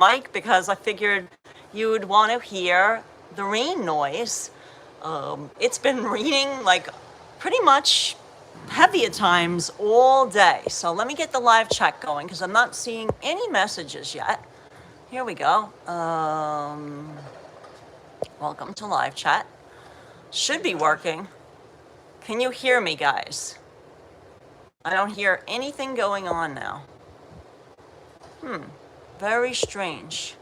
mic because I figured you would want to hear the rain noise. It's been raining like pretty much heavy at times all day. So let me get the live chat going because I'm not seeing any messages yet. Here we go. Welcome to live chat. Should be working. Can you hear me, guys? I don't hear anything going on now. Very strange.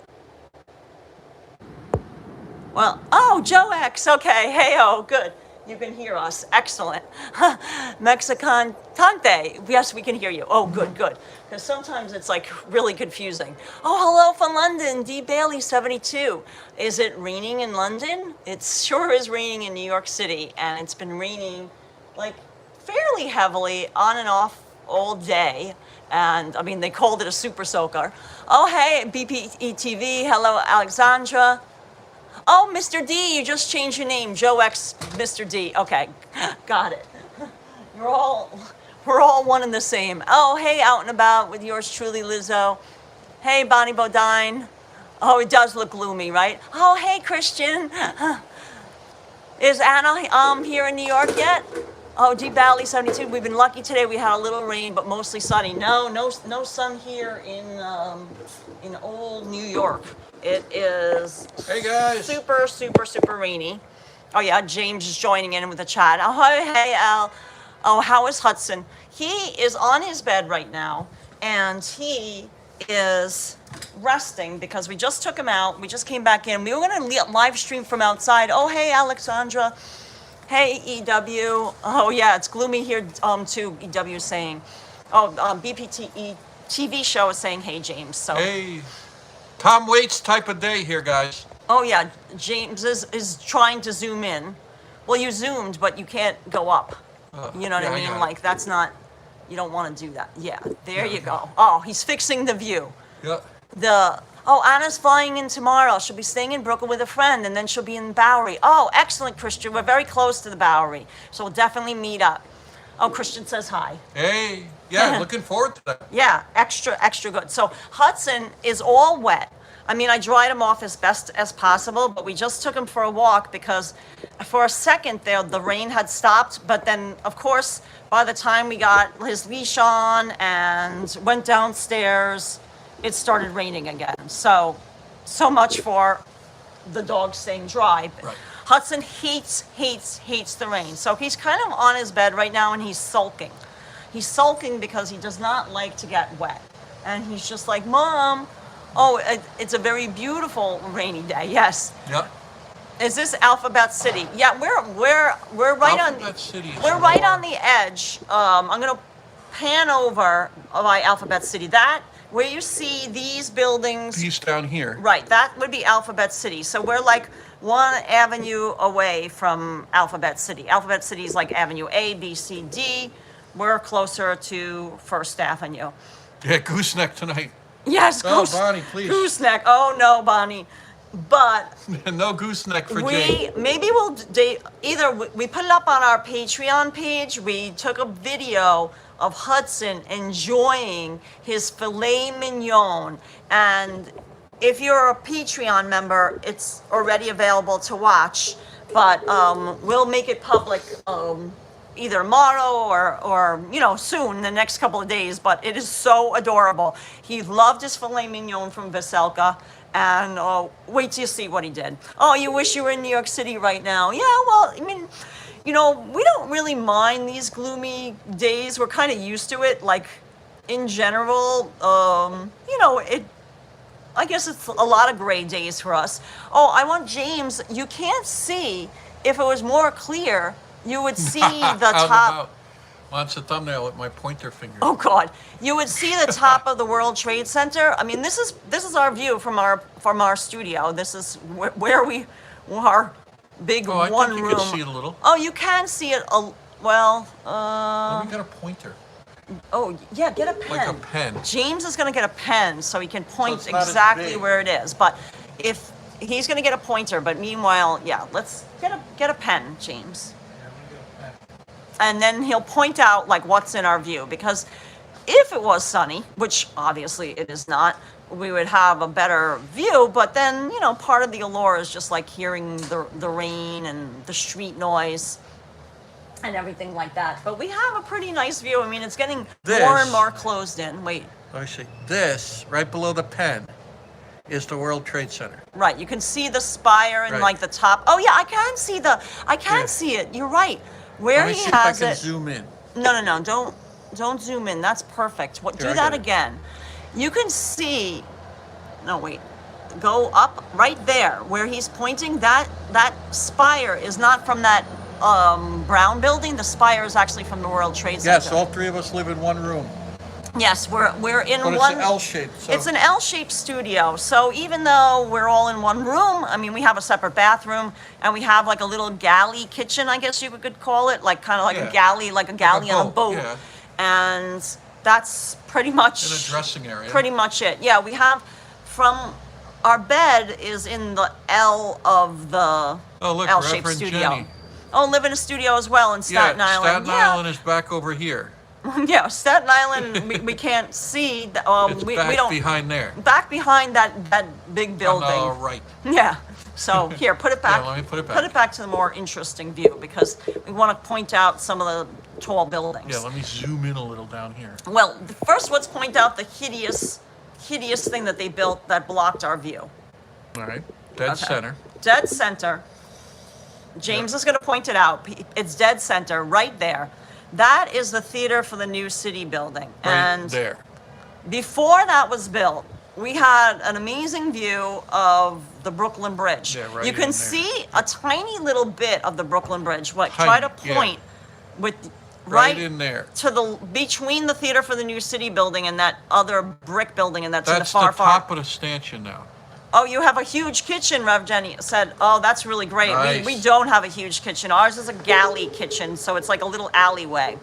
Well, oh, Joe X, okay, hey-oh, good. You can hear us, excellent. Mexican Tante, yes, we can hear you. Oh, good, good. Because sometimes it's like really confusing. Oh, hello from London, D. Bailey 72. Is it raining in London? It sure is raining in New York City, and it's been raining like fairly heavily on and off all day. And I mean, they called it a super soaker. Oh, hey, BPETV, hello, Alexandra. Oh, Mr. D, you just changed your name, Joe X, Mr. D. Okay, got it. We're all one and the same. Oh, hey, out and about with yours truly, Lizzo. Hey, Bonnie Bodine. Oh, it does look gloomy, right? Oh, hey, Christian. Is Anna here in New York yet? Oh, D Valley 72. We've been lucky today. We had a little rain, but mostly sunny. No sun here in old New York. It is hey guys. super rainy. Oh yeah, James is joining in with the chat. Oh, hey Al. Oh, how is Hudson? He is on his bed right now, and he is resting because we just took him out. We just came back in. We were going to live stream from outside. Oh, hey, Alexandra. Hey, EW. Oh, yeah, it's gloomy here, too, EW is saying. Oh, BPTE TV show is saying, hey, James. So. Hey, Tom Waits type of day here, guys. Oh, yeah, James is trying to zoom in. Well, you zoomed, but you can't go up. You know what I mean? Like, that's not, you don't want to do that. Yeah, there you go. Oh, he's fixing the view. Yeah. Oh, Anna's flying in tomorrow. She'll be staying in Brooklyn with a friend, and then she'll be in Bowery. Oh, excellent, Christian. We're very close to the Bowery, so we'll definitely meet up. Oh, Christian says hi. Hey, yeah, looking forward to that. Yeah, extra good. So Hudson is all wet. I mean, I dried him off as best as possible, but we just took him for a walk because for a second there, the rain had stopped. But then, of course, by the time we got his leash on and went downstairs, it started raining again. So much for the dog staying dry. Right. Hudson hates the rain. So he's kind of on his bed right now and he's sulking. He's sulking because he does not like to get wet. And he's just like, Mom, oh, it's a very beautiful rainy day. Yes. Yep. Is this Alphabet City? Yeah, we're right Alphabet City. We're right on the edge. I'm gonna pan over by Alphabet City. That where you see these buildings. Piece down here. Right, that would be Alphabet City. So we're like one avenue away from Alphabet City. Alphabet City is like Avenue A, B, C, D. We're closer to First Avenue. Yeah, gooseneck tonight. Yes, Bonnie, please. Gooseneck. Oh no, Bonnie. But no gooseneck for Jay. Maybe we'll either we put it up on our Patreon page. We took a video of Hudson enjoying his filet mignon, and if you're a Patreon member, it's already available to watch. But we'll make it public either tomorrow or soon, the next couple of days. But it is so adorable. He loved his filet mignon from Veselka. And wait till you see what he did. Oh, you wish you were in New York City right now. Yeah, well, I mean, we don't really mind these gloomy days. We're kind of used to it. Like, in general, I guess it's a lot of gray days for us. Oh, I want James. You can't see. If it was more clear, you would see the top. Well, it's a thumbnail with my pointer finger. Oh God! You would see the top of the World Trade Center. I mean, this is our view from our studio. This is where we are. Big I one think room. You can see it a little. Oh, you can see it. Well. Let me get a pointer. Oh yeah, get a pen. Like a pen. James is going to get a pen so he can point So exactly where it is. But if he's going to get a pointer, but meanwhile, yeah, let's get a pen, James. And then he'll point out like what's in our view, because if it was sunny, which obviously it is not, we would have a better view. But then, you know, part of the allure is just like hearing the rain and the street noise and everything like that. But we have a pretty nice view. I mean, it's getting more and more closed in. Wait. I see. This, right below the pen, is the World Trade Center. Right. You can see the spire and Right. like the top. Oh yeah, I can see it. You're right. Where Let me he see if I has can it. zoom in. No. Don't zoom in. That's perfect. What? Here, Do I that got it. again. You can see. No, wait. Go up right there where he's pointing. That spire is not from that brown building. The spire is actually from the World Trade Center. Yes, all three of us live in one room. Yes, we're in But one. it's an L shape. So. It's an L-shaped studio. So even though we're all in one room, I mean, we have a separate bathroom and we have like a little galley kitchen, I guess you could call it, like kind of like Yeah. a galley, on a boat. Yeah. And that's pretty much In a dressing area. Pretty much it. Yeah, we have from our bed is in the L of the Oh, look, L-shaped Reverend studio. Jenny. Oh, live in a studio as well in Staten Island. Staten Island is back over here. Yeah, Staten Island, we can't see. It's We back don't. behind there. Back behind that big building. On the right. Yeah. So here, put it back. Yeah, let me put it back. Put it back to the more interesting view because we want to point out some of the tall buildings. Yeah, let me zoom in a little down here. Well, first let's point out the hideous thing that they built that blocked our view. All right, dead Okay. center. Dead center. James is going to point it out. It's dead center right there. That is the theater for the new city building. Right And there. before that was built, we had an amazing view of the Brooklyn Bridge. Yeah, right you can in there. see a tiny little bit of the Brooklyn Bridge. What? Tiny, Try to yeah. point with Right in there. to the between the theater for the new city building and that other brick building, and that's in the That's far the top of the stanchion now. Oh, you have a huge kitchen, Rev Jenny said. Oh, that's really great. Nice. We don't have a huge kitchen. Ours is a galley kitchen, so it's like a little alleyway.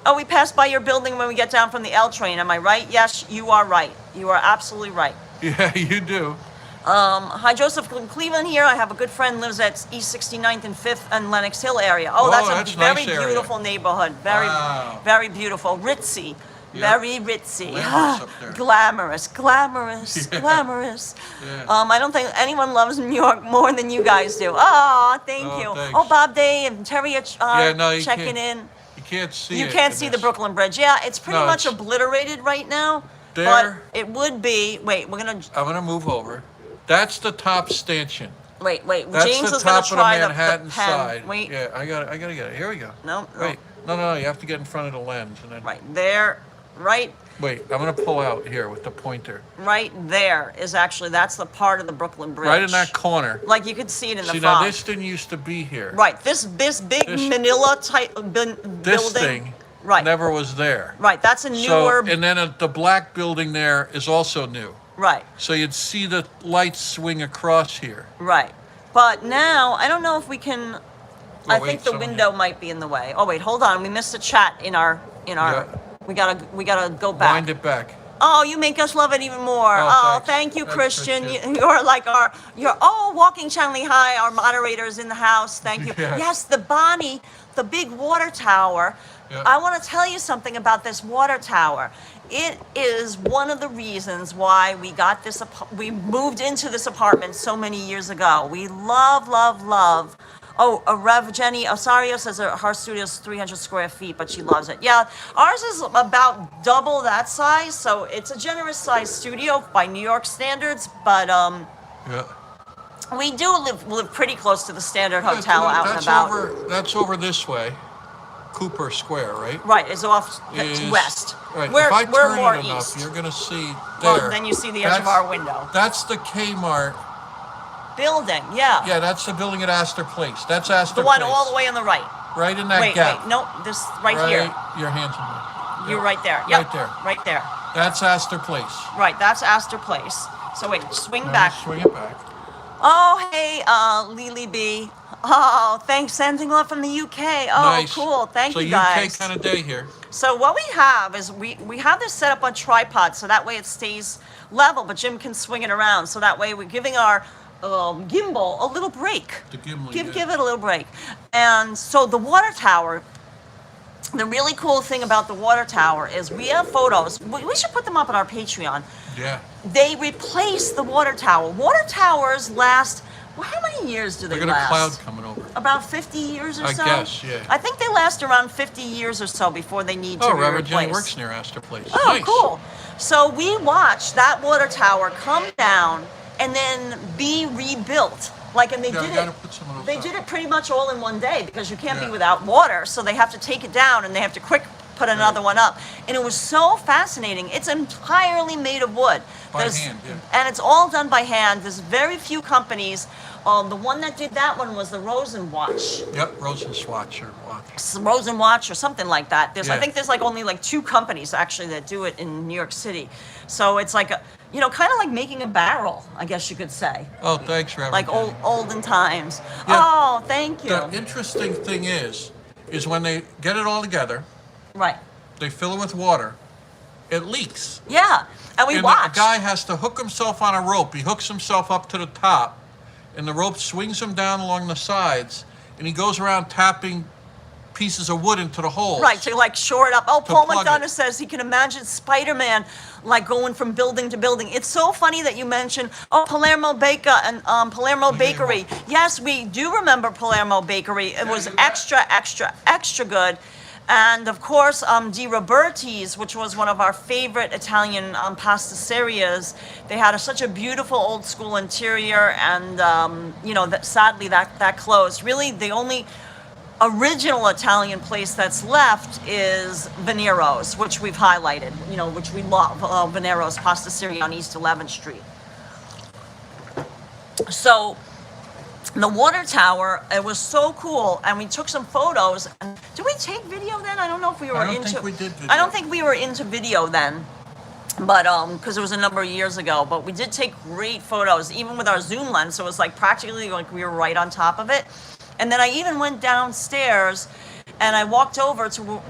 Oh, we pass by your building when we get down from the L train. Am I right? Yes, you are right. You are absolutely right. Yeah, you do. Hi, Joseph from Cleveland here. I have a good friend lives at East 69th and 5th and Lenox Hill area. Oh, that's that's a a very nice area. beautiful neighborhood. Very, Wow. very beautiful. Ritzy. Yeah. Very ritzy. Glamorous up there. Glamorous. Yeah. Glamorous. Yeah. I don't think anyone loves New York more than you guys do. Oh, thank Oh, you. thanks. Oh, Bob Day and Terry are Yeah, no, you checking can't- in. You can't see You it can't in see the this. Brooklyn Bridge. Yeah, it's pretty No, much it's- obliterated right now. There. But it would be. Wait, we're gonna. I'm gonna move over. That's the top stanchion. Wait. That's James the is gonna top of the try the Manhattan pen. side. Wait. Yeah, I gotta get it. Here we go. No. Wait. No. You have to get in front of the lens and then. Right there. Right. Wait. I'm gonna pull out here with the pointer. Right there is actually that's the part of the Brooklyn Bridge. Right in that corner. Like you could see it in the See fog. now, this didn't used to be here. Right. This big This- Manila type This building. thing. Right. Never was there. Right. That's a newer. So, and then the black building there is also new. Right. So you'd see the lights swing across here. Right. But now I don't know if we can. I wait, think the someone- window might be in the way. Oh wait, hold on. We missed a chat in our. Yeah. We gotta go back. Wind it back. Oh, you make us love it even more. Oh, Oh, thanks. thank you, Thanks, Christian. Christian. You're like walking Chanley High, our moderators in the house. Thank you. Yeah. Yes, the Bonnie, the big water tower. Yeah. I want to tell you something about this water tower. It is one of the reasons why we moved into this apartment so many years ago. We love. Oh, Rev Jenny Osario says her studio is 300 square feet, but she loves it. Yeah, ours is about double that size, so it's a generous sized studio by New York standards. But Yeah. we do live pretty close to the Standard Hotel out and That's about. That's over this way. Cooper Square, right? Right, it's off Is- west. Right. We're if I we're turn more it enough, east. you're gonna see there. Well, then you see the edge of our window. That's the Kmart. Building, yeah. Yeah, that's the building at Astor Place. That's Astor The one Place. all the way on the right. Right in that Wait, gap. no, this right here. Your hands on it. You're right there. Right Yep, there. right there. That's Astor Place. Right, that's Astor Place. So wait, swing Now back. Swing it back. Oh, hey, Lily B. Oh, thanks. Sending love from the UK. Oh, Nice. cool. Thank so you guys. UK kind of day here. So what we have is we have this set up on tripod, so that way it stays level, but Jim can swing it around. So that way we're giving our gimbal a little break. The gimbal, Give yeah. it a little break. And so the water tower the really cool thing about the water tower is we have photos. We should put them up on our Patreon. Yeah. They replaced the water tower. Water towers last, well, how many years do they Look at a last? cloud coming over. About 50 years or so? I guess, yeah. I think they last around 50 years or so before they need to Oh, be Reverend replaced. Jenny works near Astor Place. Oh, Nice. cool. So we watched that water tower come down and then be rebuilt. Like, and they Yeah, did I gotta it. put some of those They up. did it pretty much all in one day because you can't be Yeah. without water. So they have to take it down and they have to quick put another one up. And it was so fascinating. It's entirely made of wood. By hand, yeah. And it's all done by hand. There's very few companies. The one that did that one was the Rosenwatch. Yep, Rosenswatch or watch. Rosenwatch or something like that. I Yeah. think there's like only like 2 companies actually that do it in New York City. So it's like, kind of like making a barrel, I guess you could say. Oh, thanks, Reverend. Like Jenny. olden times. Yeah. Oh, thank you. The interesting thing is when they get it all together, Right. they fill it with water, it leaks. Yeah. And we And watched. the guy has to hook himself on a rope. He hooks himself up to the top, and the rope swings him down along the sides, and he goes around tapping pieces of wood into the holes. Right, to like shore it up. Oh, Paul plug McDonough it. says he can imagine Spider-Man like going from building to building. It's so funny that you mentioned, Palermo Baker and Palermo Bakery. Yes, we do remember Palermo Bakery. It was extra, extra, extra good. And of course, Di Roberti's, which was one of our favorite Italian pasticerias. They had such a beautiful old school interior, and sadly that closed. Really, the only original Italian place that's left is Venero's, which we've highlighted. Which we love, Venero's Pasticceria on East 11th Street. So. The water tower, it was so cool, and we took some photos. Did we take video then? I don't know if we were I don't into. think we did video. I don't think we were into video then, but because it was a number of years ago. But we did take great photos, even with our zoom lens. So it was like practically like we were right on top of it. And then I even went downstairs, and I walked over to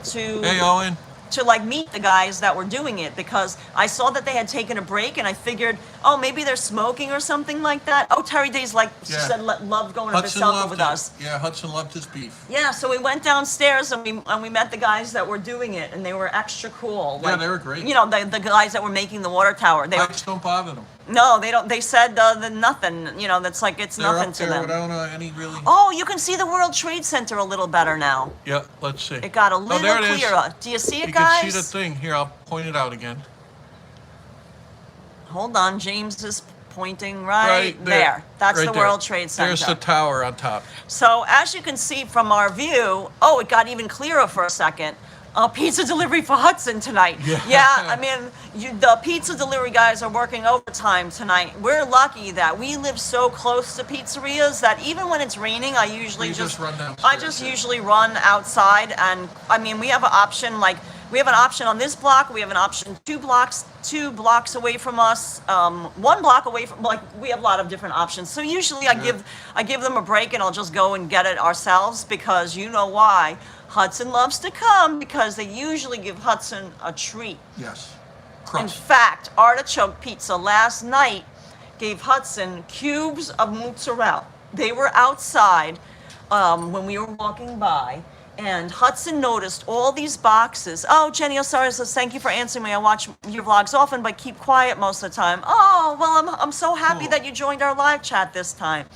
Hey, Owen. to like meet the guys that were doing it, because I saw that they had taken a break, and I figured, oh, maybe they're smoking or something like that. Oh, Terry Day's she Yeah. said loved going to Hudson Biselka loved with it. us. Yeah, Hudson loved his beef. Yeah, so we went downstairs and we met the guys that were doing it, and they were extra cool. Yeah, they were great. The guys that were making the water tower. They Lights don't bother them. no, they don't. They said nothing. That's like it's They're nothing up to there them. without any really. Oh, you can see the World Trade Center a little better now. Yeah, let's see. It got a little there it is. clearer. Do you see it, You guys? can see the thing. Here, I'll point it out again. Hold on, James is pointing right there. there. That's Right the there. World Trade Center. There's the tower on top. So as you can see from our view, it got even clearer for a second. Pizza delivery for Hudson tonight. Yeah. I mean, the pizza delivery guys are working overtime tonight. We're lucky that we live so close to pizzerias that even when it's raining, I usually You just run downstairs, I just yeah. usually run outside, and I mean, we have an option on this block. We have an option 2 blocks away from us, 1 block away from. Like, we have a lot of different options. So usually I give them a break, and I'll just go and get it ourselves, because you know why. Hudson loves to come, because they usually give Hudson a treat. Yes. In Crust. fact, Artichoke Pizza last night gave Hudson cubes of mozzarella. They were outside when we were walking by, and Hudson noticed all these boxes. Oh, Jenny Osara says, thank you for answering me. I watch your vlogs often, but keep quiet most of the time. Oh, well, I'm so happy Cool. that you joined our live chat this time.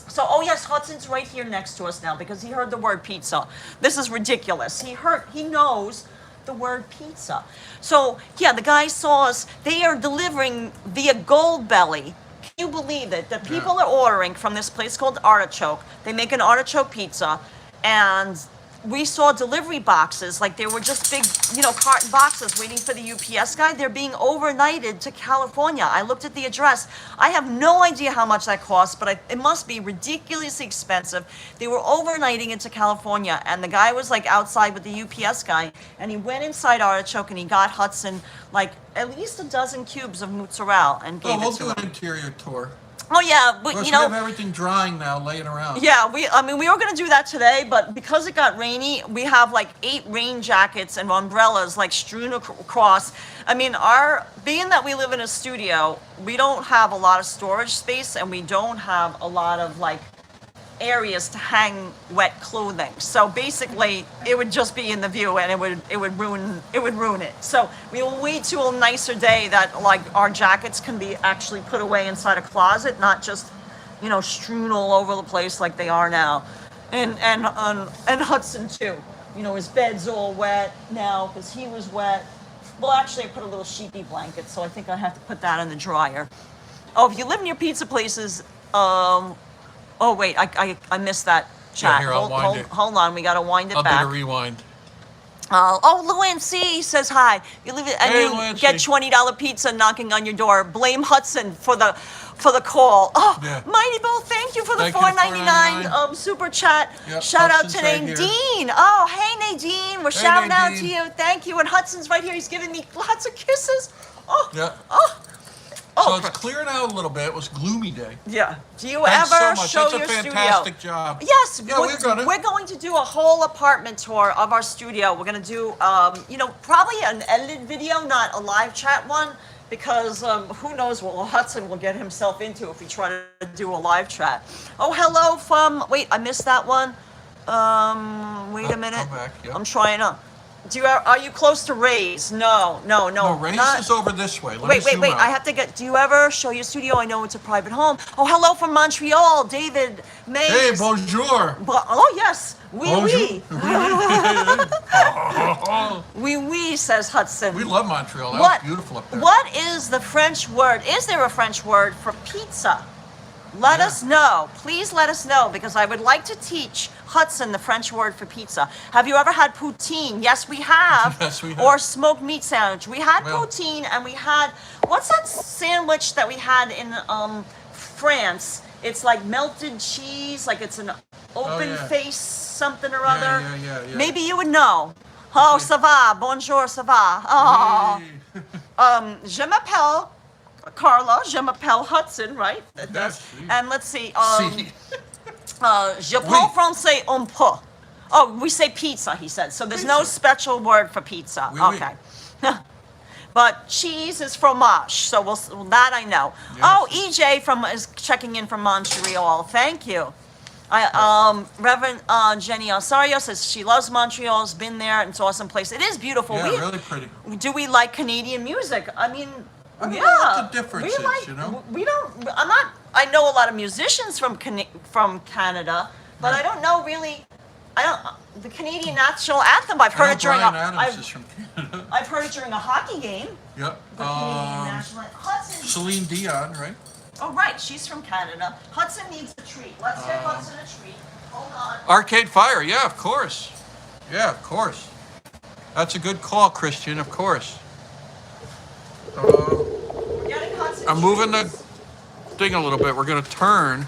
So, oh yes, Hudson's right here next to us now, because he heard the word pizza. This is ridiculous. He knows the word pizza. So, yeah, the guys saw us. They are delivering via Goldbelly. Can you believe it? The people are ordering from this place called Artichoke. They make an artichoke pizza, and we saw delivery boxes, like they were just big, carton boxes waiting for the UPS guy. They're being overnighted to California. I looked at the address. I have no idea how much that costs, but it must be ridiculously expensive. They were overnighting it to California, and the guy was like outside with the UPS guy, and he went inside Artichoke, and he got Hudson like at least a dozen cubes of mozzarella and gave We'll it to do him. an interior tour. Oh yeah, but Of course, you we know. have everything drying now, laying around. Yeah, we were gonna do that today, but because it got rainy, we have like 8 rain jackets and umbrellas like strewn across. I mean, being that we live in a studio, we don't have a lot of storage space, and we don't have a lot of like areas to hang wet clothing. So basically, it would just be in the view, and it would ruin it. So we will wait to a nicer day that like our jackets can be actually put away inside a closet, not just, you know, strewn all over the place like they are now. And Hudson too. You know, his bed's all wet now because he was wet. Well, actually, I put a little sheepy blanket, so I think I have to put that in the dryer. Oh, if you live near pizza places, oh wait, I missed that chat. Yeah, here, I'll wind it. Hold on, we gotta wind it back. I'll do the rewind. Luann C says hi. You live and Hey, you Luann get C. $20 pizza knocking on your door. Blame Hudson for the call. Oh, Yeah. Mighty Bill, thank you for the Thank you for $4.99 super chat. Yep, Shout Hudson's out to right here. Nadine. Oh, hey Nadine, we're shouting out to Nadine. you. Thank you. And Hudson's right here. He's giving me lots of kisses. Oh, Yeah. oh. So it's clearing out a little bit. It was a gloomy day. Yeah. Do you Thanks ever so much. show That's your a studio? fantastic job. Yes. Yeah, We're going to do a whole apartment tour of our studio. We're going to do, you know, probably an edited video, not a live chat one, because who knows what Hudson will get himself into if we try to do a live chat. Oh, hello from. Wait, I missed that one. Wait a minute. Come back, yeah. I'm trying to. Are you close to Ray's? No. No, Ray's is over this way. Let me zoom Wait. out. I have to get. Do you ever show your studio? I know it's a private home. Oh, hello from Montreal, David May. Hey, bonjour. Oh yes, oui. Bonjour. Oui, says Hudson. We love Montreal. That was beautiful up there. What is the French word? Is there a French word for pizza? Let us know. Please let us know, because I would like to teach Hudson the French word for pizza. Have you ever had poutine? Yes, we have. Yes, we have. Or smoked meat sandwich. We had Well- poutine, and we had, what's that sandwich that we had in France? It's like melted cheese, like it's an open yeah. face something or other. Yeah. Maybe you would know. Oh, ça va. Bonjour, ça va. Oh. Hey. Je m'appelle Carla, je m'appelle Hudson, right? Yes. And let's see. See. Je parle français un peu. Oh, we say pizza, he said. So there's no Pizza. special word for pizza. Oui, oui. Okay. But cheese is fromage, so well, that I know. Yes. Oh, EJ is checking in from Montreal. Thank you. Reverend Jenny Osario says she loves Montreal, has been there, and it's an awesome place. It is beautiful. Yeah, really pretty. Do we like Canadian music? I mean, I don't yeah. know what the difference we is, like, you know? We don't. I'm not. I know a lot of musicians from Canada, but Right. I don't know really. I don't. The Canadian national anthem. I've heard I know it during Bryan a. Adams is from Canada. I've heard it during a hockey game. Yep. The Canadian national anthem. Hudson. Celine Dion, right? Oh right, she's from Canada. Hudson needs a treat. Let's get Hudson a treat. Hold on. Arcade Fire, yeah, of course. Yeah, of course. That's a good call, Christian, of course. We're getting Hudson I'm moving the treats. thing a little bit. We're going to turn.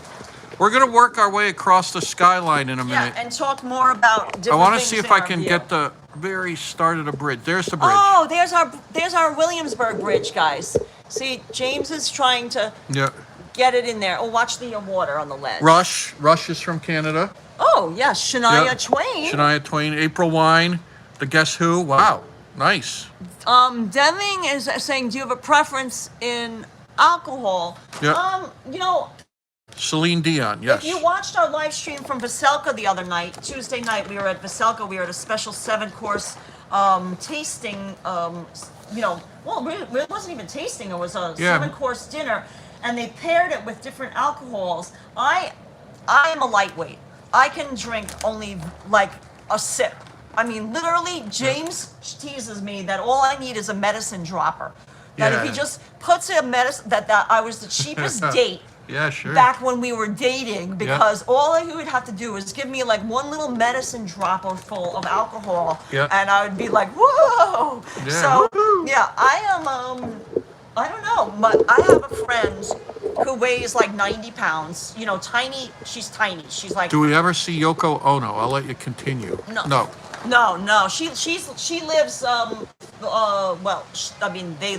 We're going to work our way across the skyline in a Yeah, minute. and talk more about different I want to things see if in I our can view. get the very start of the bridge. There's the bridge. Oh, there's our Williamsburg Bridge, guys. See, James is trying to Yeah. get it in there. Oh, watch the water on the ledge. Rush is from Canada. Oh, yes, Shania Yeah. Twain. Shania Twain. April Wine. The Guess Who. Wow. Nice. Deming is saying, do you have a preference in alcohol? Yeah. You know, Celine Dion. Yes. if you watched our live stream from Veselka the other night, Tuesday night, we were at Veselka. We were at a special 7-course tasting, you know, well, it wasn't even tasting. It was a Yeah. 7-course dinner. And they paired it with different alcohols. I am a lightweight. I can drink only like a sip. I mean, literally, James teases me that all I need is a medicine dropper. That if he Yeah. just puts a medicine, that I was the cheapest date Yeah, sure. back when we were dating, because all he would have to do is give me like one little medicine dropper full of alcohol, Yeah. and I would be like, whoa. Yeah, So woohoo. yeah, I am. I don't know, but I have a friend who weighs like 90 pounds. You know, tiny. She's tiny. She's like. Do we ever see Yoko Ono? I'll let you continue. No. No. She lives. Well, I mean, they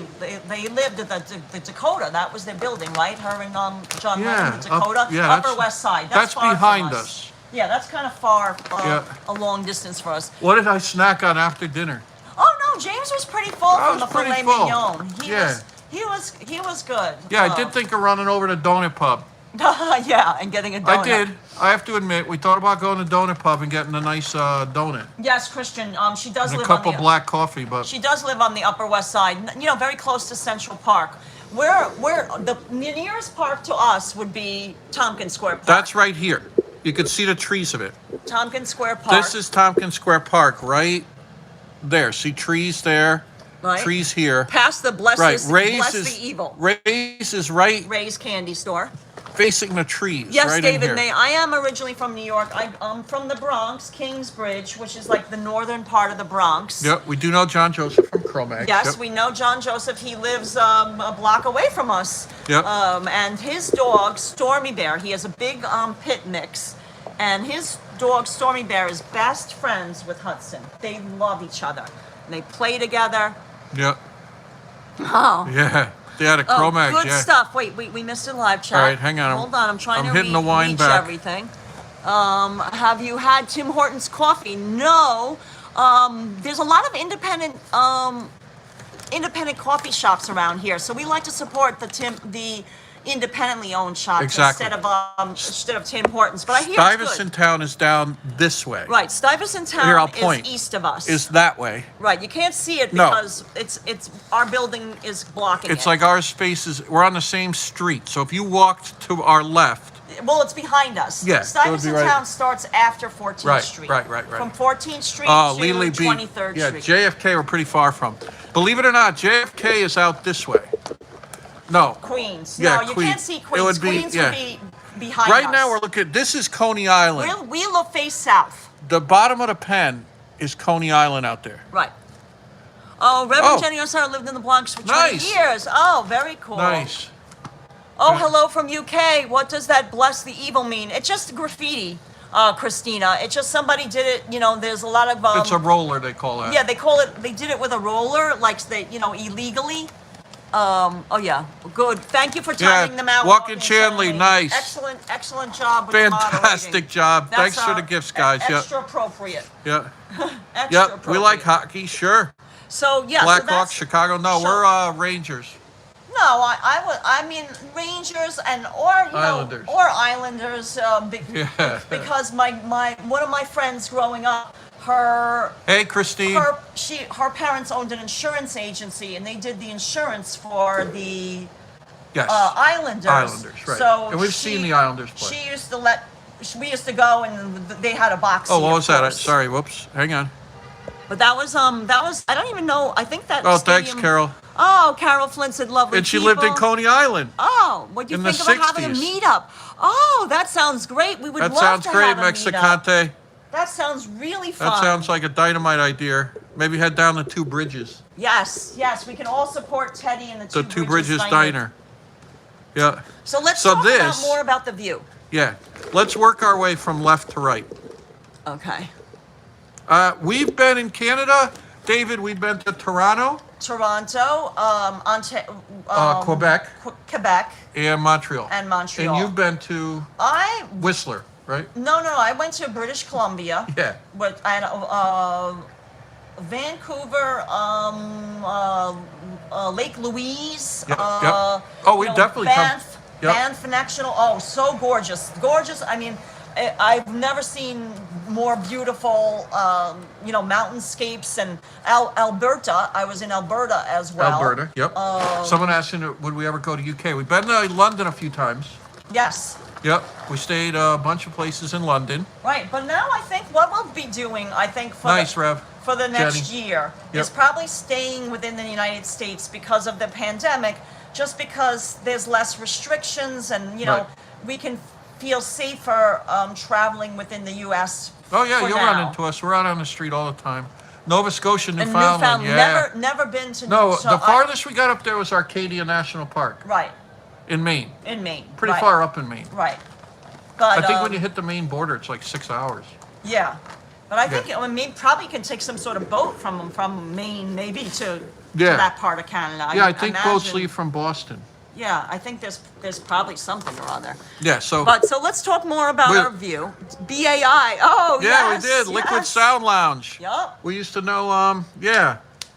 lived at the Dakota. That was their building, right? Her and John Yeah, Lennon, the Dakota, yeah, Upper that's- West Side. that's far from behind us. Yeah, that's kind of far. Yeah. A long distance for us. What did I snack on after dinner? Oh no, James was pretty full I from the was pretty filet full. mignon. Yeah. He was good. Yeah, I did think of running over to Donut Pub. Yeah, and getting a donut. I did. I have to admit, we thought about going to Donut Pub and getting a nice donut. Yes, Christian. She does And a live cup on of the black coffee, but She does live on the Upper West Side. You know, very close to Central Park. We're the nearest park to us would be Tompkins Square Park. that's right here. You could see the trees of it. Tompkins Square Park. This is Tompkins Square Park, right there. See trees there, right. trees here. Past the Bless the Evil. Ray's is right Ray's Candy Store. facing the trees. Yes, right David in here. May. I am originally from New York. I'm from the Bronx, Kingsbridge, which is like the northern part of the Bronx. Yep, we do know John Joseph from Cro-Mags. Yes, yep. we know John Joseph. He lives a block away from us. Yep. And his dog, Stormy Bear, he has a big pit mix. And his dog, Stormy Bear, is best friends with Hudson. They love each other. And they play together. Yep. Oh. Yeah. They had a Cro-Mags, good yeah. stuff. Wait, we missed a live chat. All right, hang on. Hold on, I'm trying to hitting the wine reach back. everything. Have you had Tim Hortons coffee? No. There's a lot of independent coffee shops around here, so we like to support the independently owned shops Exactly. instead of Tim Hortons. But I hear it's Stuyvesant good. Town is down this way. Right, Stuyvesant Town Here, I'll point. is east of us. Is that way. Right, you can't see it No. because it's our building is blocking It's it. like our spaces, we're on the same street. So if you walked to our left, Well, it's behind us. Yeah, it would be Stuyvesant right- Town starts after 14th Right, Street. right. From 14th Street Lely to B. 23rd Yeah, Street. JFK we're pretty far from. Believe it or not, JFK is out this way. No. Queens. Yeah, No, you Queens. can't see It Queens. would be- Queens yeah. would be behind Right us. now we're looking, this is Coney Island. We look face south. The bottom of the pen is Coney Island out there. Right. Oh, Reverend Oh. Jenny Osara lived in the Bronx for 20 Nice. years. Oh, very cool. Nice. Oh, hello from UK. What does that bless the evil mean? It's just graffiti, Christina. It's just somebody did it. You know, there's a lot of. It's a roller, they call that. Yeah, they call it. They did it with a roller, like they, illegally. Oh yeah, good. Thank you for timing them out. Walking Chandley, nice. Excellent job. With the Fantastic moderating. job. That's, Thanks for the gifts, guys. Extra appropriate. Yeah. Extra Yep. appropriate. We like hockey, sure. So yeah, so Blackhawks, that's, Chicago. No, so- we're Rangers. No, I mean Rangers Islanders. or Islanders. Yeah. Because my one of my friends growing up, her Hey, Christine. her parents owned an insurance agency and they did the insurance for the Yes. Islanders. Islanders, right. So And we've seen the Islanders play. She used to we used to go and they had a box. Oh, seat, what was of that? course. Sorry, whoops. Hang on. But that was I don't even know. I think that. Oh, thanks, stadium- Carol. Oh, Carol Flynn said lovely. And she lived in people. Coney Island. Oh, what do you in the think about having a 60s. meetup? Oh, that sounds great. We would That love sounds to great, have a meetup. Mexicante. That sounds really fun. That sounds like a dynamite idea. Maybe head down the Two Bridges. Yes, we can all support Teddy and the The Two Bridges Diner. Yeah. So let's So talk this- more about the view. Yeah. Let's work our way from left to right. Okay. We've been in Canada. David, we've been to Toronto, Toronto, Quebec, Quebec, and Montreal. and Montreal. And you've been to Whistler, right? No, I went to British Columbia. Yeah. But I had Vancouver, Lake Louise. Yep, yep. Oh, we've definitely come- Banff, yep. Banff National. Oh, so gorgeous, gorgeous. I mean, I've never seen more beautiful, mountainscapes. And Alberta. I was in Alberta as well. Alberta, yep. Someone asked, would we ever go to UK? We've been to London a few times. Yes. Yep. We stayed a bunch of places in London. Right, but now I think what we'll be doing, for Nice, Rev. for the next Jenny. year is Yep. probably staying within the United States because of the pandemic, just because there's less restrictions and Right. we can feel safer traveling within the U.S. Oh, yeah, for you'll now. run into us. We're out on the street all the time. Nova Scotia, And Newfoundland, yeah. never been to. No, so the farthest we got up there was Arcadia National Park right in Maine. in Maine. Pretty right, far up in Maine. Right, but I think when you hit the Maine border, it's like 6 hours. yeah. But I think Yeah. probably can take some sort of boat from Maine maybe to Yeah. that part of Canada. Yeah, I think boats imagine- leave from Boston. Yeah, I think there's probably something or other. Yeah, so. But so let's talk more about We're- our view. BAI. Oh, yeah, yes, we did. Liquid yes. Sound Lounge. Yup. We used to know,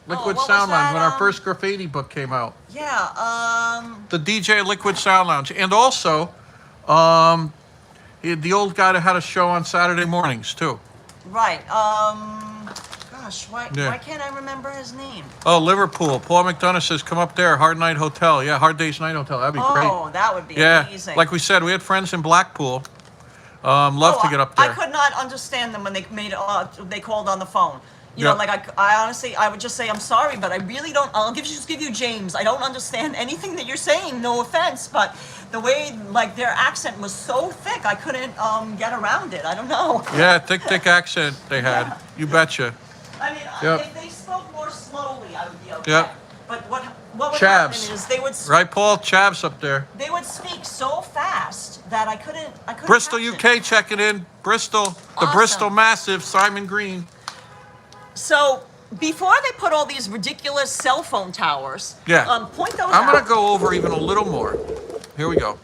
Liquid what was Sound Lounge that, when our first graffiti book came out. Yeah. The DJ Liquid Sound Lounge. And also, The old guy that had a show on Saturday mornings too. Right. Gosh, why can't I remember his name? Oh, Liverpool. Paul McDonough says, come up there. Hard Night Hotel. Yeah, Hard Days Night Hotel. That'd be great. Oh, that would be amazing. Like we said, we had friends in Blackpool. Love to get up there. I could not understand them when they they called on the phone. You Yeah. know, like I honestly, I would just say, I'm sorry, but I really don't. Just give you James. I don't understand anything that you're saying. No offense, but the way like their accent was so thick, I couldn't get around it. I don't know. Yeah, thick accent they had. Yeah. You betcha. I mean, Yep. if they spoke more slowly, I would be okay. Yep. But what would Chavs. happen is they would Right, Paul? Chavs up there. they would speak so fast that I couldn't. Bristol, catch UK it. checking in. Bristol. The Awesome. Bristol Massive. Simon Green. So before they put all these ridiculous cell phone towers, Yeah. point those I'm out. going to go over even a little more. Here we go.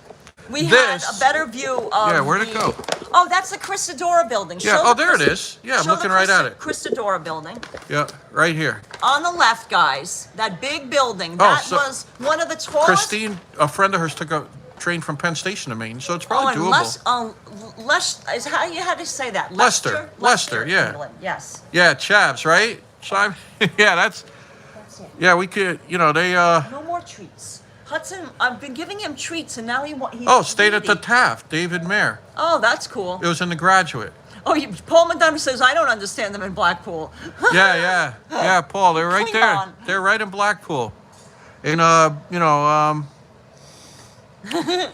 We had This- a better view of. Yeah, where'd it go? Oh, that's the Christodora building. Yeah, Show oh, the there it is. Yeah, I'm show looking the right at it. Christodora building. Yeah, right here. On the left, guys, that big building. That so- was one of the tallest. Christine, a friend of hers, took a train from Penn Station to Maine, so it's probably and doable. Leicester is how you had to say that. Leicester, yeah. England, yes. Yeah, Chavs, right? Simon? Yeah, That's it. yeah, we could, they, No more treats. Hudson, I've been giving him treats, and now he's stayed at the greedy. Taft, David Mayer. Oh, that's cool. It was in The Graduate. Oh, Paul McDonough says I don't understand them in Blackpool. Yeah, Paul, they're right Cling there. on. They're right in Blackpool. And,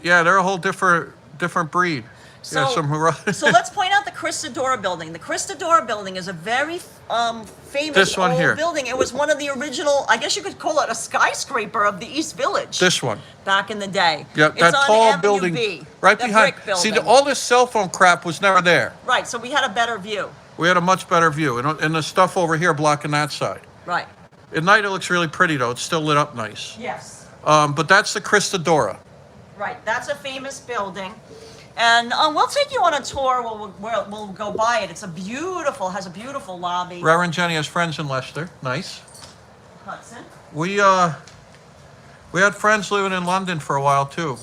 yeah, they're a whole different breed. So, Yeah, some so let's point out the Christodora building. The Christodora building is a very famous This one old here. building. It was one of the original, I guess you could call it a skyscraper of the East Village. This one. Back in the day. Yeah, It's that on tall Avenue building B, right the behind. brick See, building. all this cell phone crap was never there. Right, so we had a better view. We had a much better view, and the stuff over here blocking that side. Right. At night, it looks really pretty, though. It's still lit up nice. Yes. But that's the Christodora. Right, that's a famous building. And we'll take you on a tour. We'll go by it. Has a beautiful lobby. Reverend Jenny has friends in Leicester. Nice. Hudson. We had friends living in London for a while, too.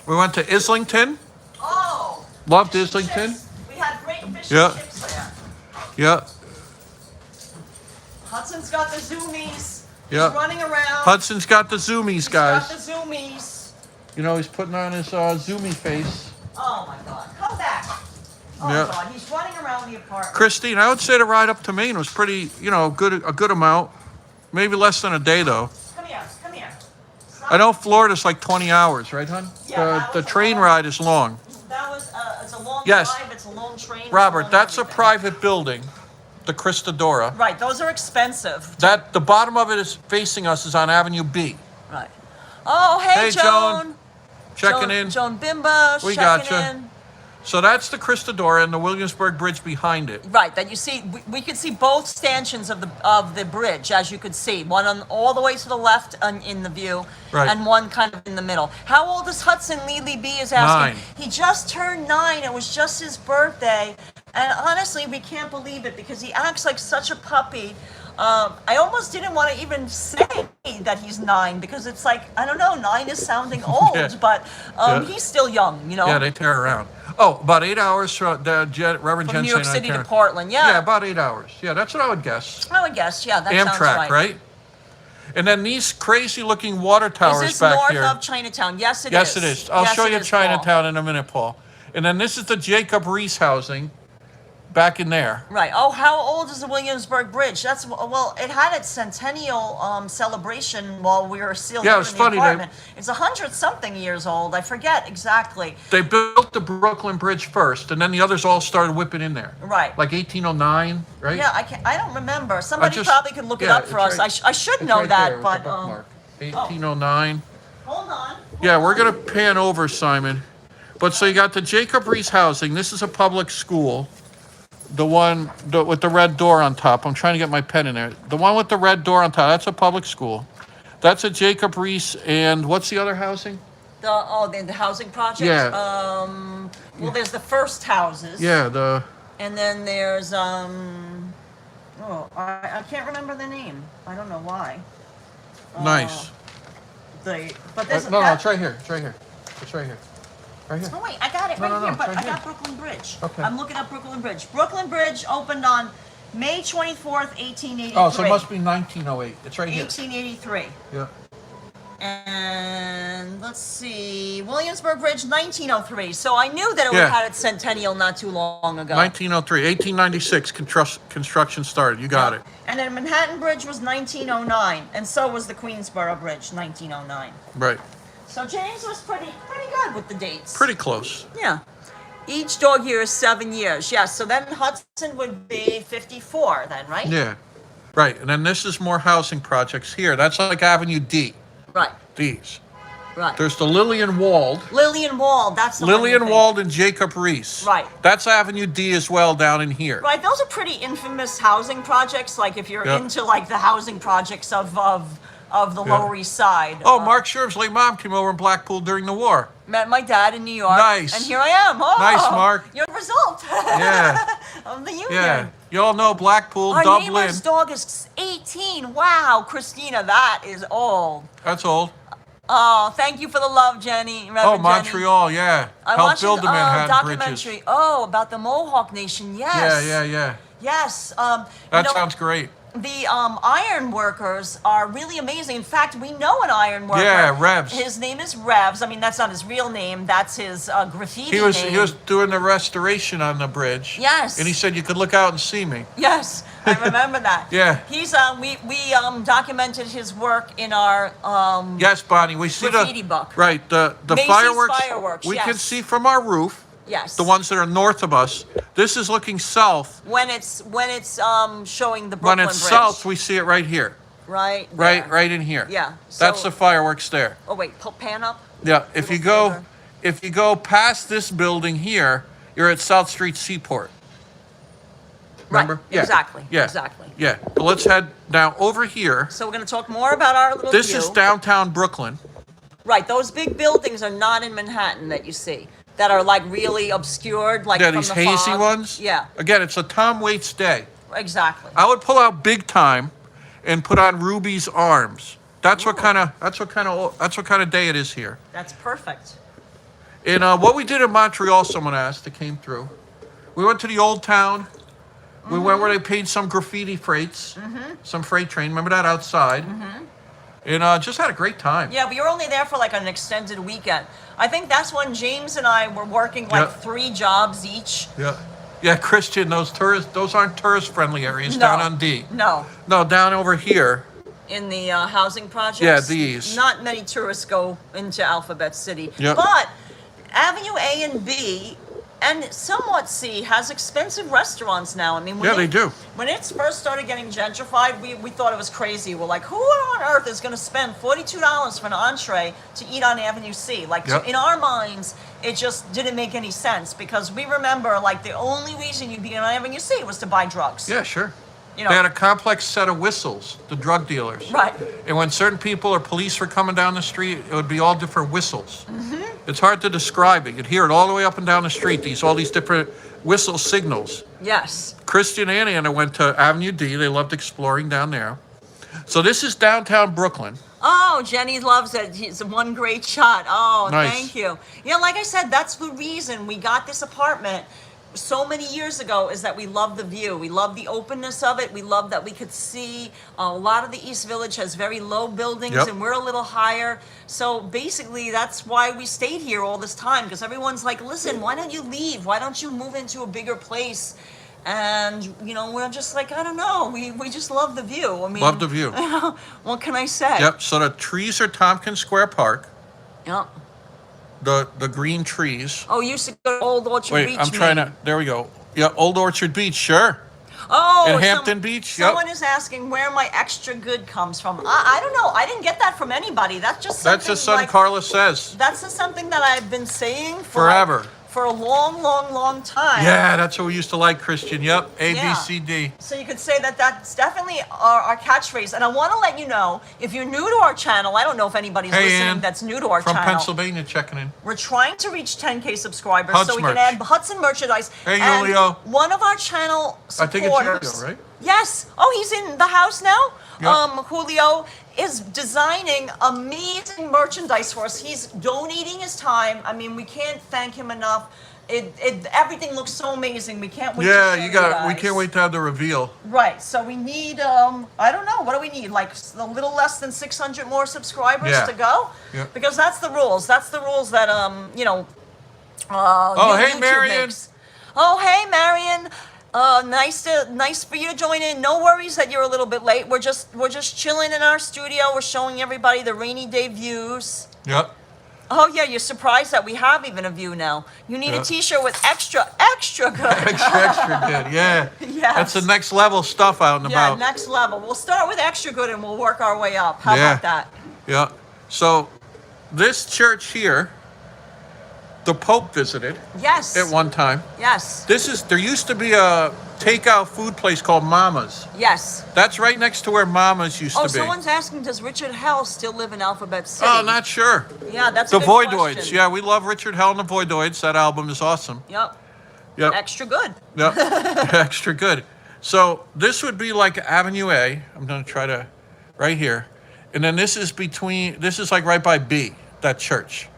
We went to Islington. Oh. Loved fish and Islington. chips. We had great fish Yeah. and chips there. Yeah. Hudson's got the zoomies. Yeah. He's running around. Hudson's got the zoomies, He's guys. got the zoomies. He's putting on his zoomy face. Oh my God. Come back. Oh Yeah. God. He's running around the apartment. Christine, I would say the ride up to Maine was pretty, a good amount. Maybe less than a day, though. Come here. Come here. Stop. I know Florida's like 20 hours, right, hon? Yeah, that The was a train long- ride is long. That was. It's a long Yes. drive. It's a long train. it's Robert, long that's a everything. private building, the Christodora. Right. Those are expensive. That the bottom of it is facing us is on Avenue B. Right. Oh, hey, Hey, Joan. Checking in. Joan Bimba. We checking gotcha. in. So that's the Christodora and the Williamsburg Bridge behind it. Right, that you see, we could see both stanchions of the bridge, as you could see. One on all the way to the left in the view, Right. and one kind of in the middle. How old is Hudson? Lee B is asking. 9. He just turned 9. It was just his birthday. And honestly, we can't believe it because he acts like such a puppy. I almost didn't want to even say that he's 9 because it's like, I don't know, 9 is sounding old, Yeah. but Yeah. he's still young, Yeah, they tear around. Oh, about 8 hours from Reverend From Jen New York saying City to tear- Portland, yeah. Yeah, about 8 hours. Yeah, that's what I would guess. I would guess, yeah, that sounds Amtrak, right? And then these crazy-looking water towers Is this back north here. of Chinatown? Yes, it is. Yes, it is. I'll Yes, show it you is, Paul. Chinatown in a minute, Paul. And then this is the Jacob Reese housing back in there. Right. Oh, how old is the Williamsburg Bridge? It had its centennial celebration while we were still Yeah, here it was in the funny, they- apartment. It's 100-something years old. I forget exactly. They built the Brooklyn Bridge first, and then the others all started whipping in there. Right. Like 1809, right? Yeah, I don't remember. Somebody just- probably could look it yeah, up for it's us. right- I should It's know right that, there with but the bookmark. 1809. hold on. Yeah, we're gonna pan over, Simon. But so you got the Jacob Reese housing. This is a public school. The one with the red door on top. I'm trying to get my pen in there. The one with the red door on top. That's a public school. That's a Jacob Reese, and what's the other housing? The housing project. Yeah. Well, there's the first houses. Yeah, And then there's I can't remember the name. I don't know why. nice. But there's No, it's right here. It's right here. It's right here. Right here. Oh wait, I got it No, right no, no, here, but right I here. got Brooklyn Bridge. Okay. I'm looking up Brooklyn Bridge. Brooklyn Bridge opened on May 24th, 1883. Oh, so it must be 1908. It's right here. 1883. Yeah. And let's see, Williamsburg Bridge, 1903. So I knew that it Yeah. had its centennial not too long ago. 1903, 1896, construction started. You got it. And then Manhattan Bridge was 1909, and so was the Queensboro Bridge, 1909. Right. So James was pretty good with the dates. Pretty close. Yeah. Each dog year is 7 years. Yes. So then Hudson would be 54 then, right? Yeah. Right. And then this is more housing projects here. That's like Avenue D. Right. These. Right. There's the Lillian Wald. Lillian Wald. That's the one Lillian you Wald and Jacob Reese. Right. That's Avenue D as well down in here. Right. Those are pretty infamous housing projects. Like if you're Yep. into like the housing projects of the Lower East Side. Oh, Mark Sherv's late mom came over in Blackpool during the war. Met my dad in New York. Nice. And here I am. Oh, Nice, Mark. You're the result. Yeah. Of the union. Yeah. You all know Blackpool, Our Dublin. neighbor's dog is 18. Wow, Christina, that is old. That's old. Oh, thank you for the love, Jenny. Reverend Oh, Jenny. Montreal, yeah. I Helped watched build the a Manhattan documentary. bridges. Oh, about the Mohawk Nation. Yes. Yeah. Yes. That sounds great. The iron workers are really amazing. In fact, we know an iron worker. Yeah, Revs. His name is Revs. I mean, that's not his real name. That's his graffiti He was name. doing the restoration on the bridge. Yes. And he said you could look out and see me. Yes, I remember that. Yeah. He's we documented his work in our Yes, Bonnie. We see graffiti book. Right. The Macy's fireworks. fireworks, We yes. can see from our roof. Yes. The ones that are north of us. This is looking south. when it's showing the When Brooklyn it's Bridge. south, we see it right here. Right. There. Right in here. Yeah, That's so- the fireworks there. Oh wait, pan up. Yeah. If you Little go, further. if you go past this building here, you're at South Street Seaport. Remember? Right. Yeah. Exactly. Yeah. Exactly. Yeah. So let's head now over here. So we're gonna talk more about our little This view. is downtown Brooklyn. Right. Those big buildings are not in Manhattan that you see. That are like really obscured, like Yeah, from these the hazy fog. ones. Yeah. Again, it's a Tom Waits day. Exactly. I would pull out big time and put on Ruby's arms. That's what kind of day it is here. That's perfect. And what we did in Montreal, someone asked that came through. We went to the old town. We went where they paid some graffiti freights, some freight train. Remember that outside? And just had a great time. Yeah, we were only there for like an extended weekend. I think that's when James and I were working like Yep. 3 jobs each. Yeah, Christian, those aren't tourist-friendly areas No. down on D. No. No, down over here. In the housing projects. Yeah, these. Not many tourists go into Alphabet City. Yep. But Avenue A and B and somewhat C has expensive restaurants now. I mean, Yeah, they do. When it first started getting gentrified, we thought it was crazy. We're like, who on earth is going to spend $42 for an entree to eat on Avenue C? Like, Yep. in our minds, it just didn't make any sense because we remember, like, the only reason you'd be on Avenue C was to buy drugs. Yeah, sure. You know, They had a complex set of whistles, the drug dealers. Right. And when certain people or police were coming down the street, it would be all different whistles. It's hard to describe it. You'd hear it all the way up and down the street, all these different whistle signals. Yes. Christian and Anna went to Avenue D. They loved exploring down there. So this is downtown Brooklyn. Oh, Jenny loves it. It's one great shot. Oh, Nice. Thank you. Yeah, like I said, that's the reason we got this apartment so many years ago is that we love the view. We love the openness of it. We love that we could see a lot of the East Village has very low buildings Yep. and we're a little higher. So basically that's why we stayed here all this time because everyone's like, listen, why don't you leave? Why don't you move into a bigger place? And, you know, we're just like, I don't know. We just love the view. I mean, Love the view. What can I say? Yep. So the trees are Tompkins Square Park. Yep. The green trees. Oh, you used to go to Old Orchard Wait, Beach. I'm trying Maine. to. There we go. Yeah, Old Orchard Beach. Sure. Oh, In Hampton Beach? Yep. Someone is asking where my extra good comes from. I don't know. I didn't get that from anybody. That's just something That's just something like, Carla says. That's just something that I've been saying for Forever. like, for a long, long, long time. Yeah, that's what we used to like, Christian. Yep. A, Yeah. B, C, D. So you could say that that's definitely our catchphrase. And I want to let you know, if you're new to our channel, I don't know if anybody's Hey, listening Ann, that's new to our From channel. Pennsylvania checking in. We're trying to reach 10K subscribers Hudson so we can merch. add Hudson merchandise. Hey, and Julio. one of our channel I supporters. think it's Julio, right? Yes. Oh, he's in the house now? Yep. Julio, is designing amazing merchandise for us. He's donating his time. I mean, we can't thank him enough. Everything looks so amazing. We can't wait to show you got. We guys. can't wait to have the reveal. Right. So we need I don't know, what do we need? Like a little less than 600 more subscribers to go? Yeah. Because that's the rules. That's the rules that you know, hey, YouTube Marion. makes. Oh, hey, Marion. Nice for you to join in. No worries that you're a little bit late. We're just chilling in our studio. We're showing everybody the rainy day views. Yep. Oh yeah, you're surprised that we have even a view now. You need a T-shirt with extra good. extra good. Yeah. Yes. That's the next level stuff out and Yeah, about. next level. We'll start with extra good and we'll work our way up. How about that? Yeah. So, this church here, the Pope visited Yes. at one time. Yes. There used to be a takeout food place called Mama's. Yes. That's right next to where Mama's used to be. Someone's asking, does Richard Hell still live in Alphabet City? Oh, not sure. Yeah, that's The a good Voidoids. question. Yeah, we love Richard Hell and the Voidoids. That album is awesome. Yep. Yep. Extra good. Yep. Extra good. So this would be like Avenue A. I'm going to try to, right here. And then this is like right by B, that church.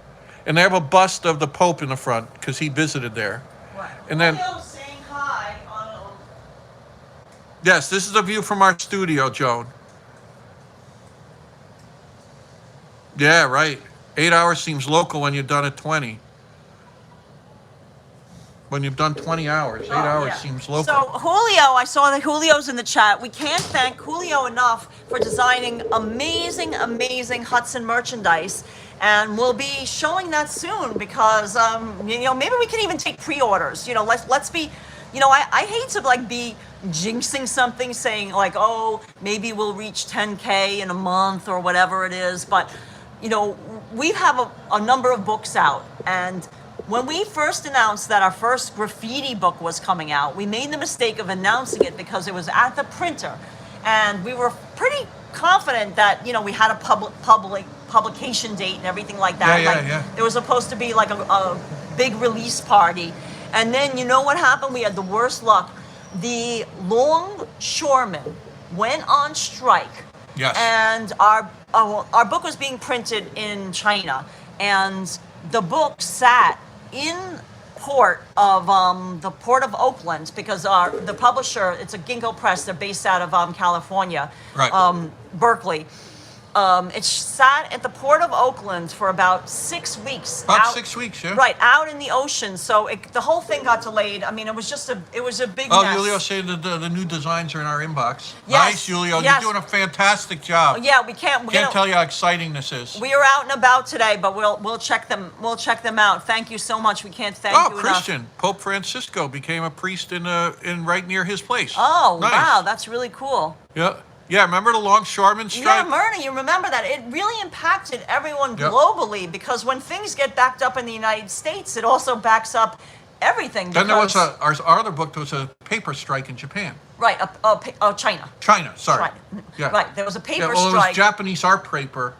And they have a bust of the Pope in the front because he visited there. Right. And then, saying hi on yes, this is a view from our studio, Joan. Yeah, right. 8 hours seems local when you've done it 20. When you've done 20 hours, 8 hours seems local. So Julio, I saw that Julio's in the chat. We can't thank Julio enough for designing amazing Hudson merchandise. And we'll be showing that soon because, you know, maybe we can even take pre-orders. You know, let's be, you know, I hate to like be jinxing something, saying like, oh, maybe we'll reach 10K in a month or whatever it is. But, you know, we have a number of books out. And when we first announced that our first graffiti book was coming out, we made the mistake of announcing it because it was at the printer. And we were pretty confident that, you know, we had a publication date and everything like that. Yeah. There was supposed to be like a big release party. And then you know what happened? We had the worst luck. The longshoremen went on strike. Yes. And our book was being printed in China. And the book sat in port of the port of Oakland because the publisher, it's a Ginkgo Press, they're based out of California, right. Berkeley. It sat at the port of Oakland for about 6 weeks. About 6 weeks, yeah. Right, out in the ocean. So the whole thing got delayed. I mean, it was just a big mess. Julio said that the new designs are in our inbox. Yes, Nice, Julio. yes. You're doing a fantastic job. Yeah, we can't. Can't tell you how exciting this is. We are out and about today, but we'll check them. We'll check them out. Thank you so much. We can't thank you enough. Christian. Pope Francisco became a priest in right near his place. Oh, nice. Wow, that's really cool. Yeah. Yeah, remember the longshoremen strike? Yeah, Myrna, you remember that. It really impacted everyone globally because when things get backed up in the United States, it also backs up everything. Then there was our other book, there was a paper strike in Japan. Right, China. China, sorry. Right. Yeah. Right, there was a paper It strike. was Japanese art paper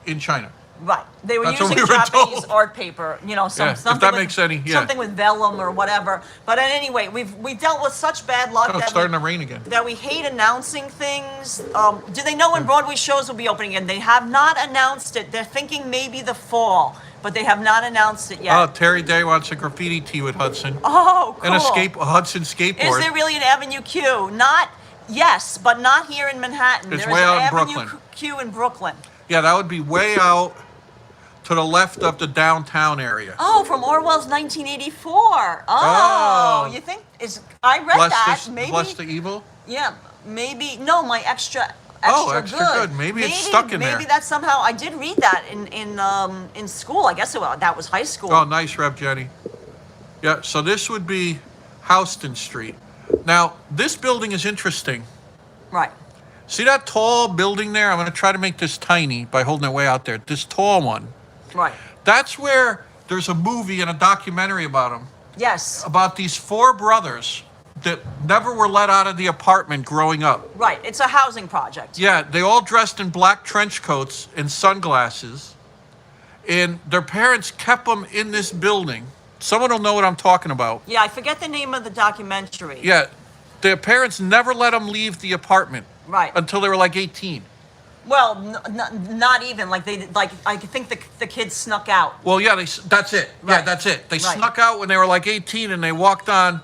in China. Right, they were That's what using we were Japanese told. art paper, you know, something if that with, makes any, something with vellum or whatever. But anyway, we've dealt with such bad luck Oh, it's starting to rain again. that we hate announcing things. Do they know when Broadway shows will be opening again? They have not announced it. They're thinking maybe the fall, but they have not announced it yet. Oh, Terry Day wants a graffiti tee with Hudson. Oh, cool. And a Hudson skateboard. Is there really an Avenue Q? Yes, but not here in Manhattan. It's There way is out an in Avenue Brooklyn. Q in Brooklyn. Yeah, that would be way out to the left of the downtown area. Oh, from Orwell's 1984. Oh, you think I read that. Maybe. Bless the evil? Yeah, maybe. No, my extra Extra good. Maybe it's stuck in there. Maybe that's somehow. I did read that in school. I guess that was high school. Oh, nice, Rev Jenny. Yeah, so this would be Houston Street. Now, this building is interesting. Right. See that tall building there? I'm going to try to make this tiny by holding it way out there. This tall one. Right. That's where there's a movie and a documentary about them. Yes. About these 4 brothers that never were let out of the apartment growing up. Right. It's a housing project. Yeah, they all dressed in black trench coats and sunglasses. And their parents kept them in this building. Someone will know what I'm talking about. Yeah, I forget the name of the documentary. Yeah, their parents never let them leave the apartment. Right. Until they were like 18. Well, not even like I think the kids snuck out. Well, yeah, that's it. Yeah, Right. that's it. They Right. snuck out when they were like 18 and they walked on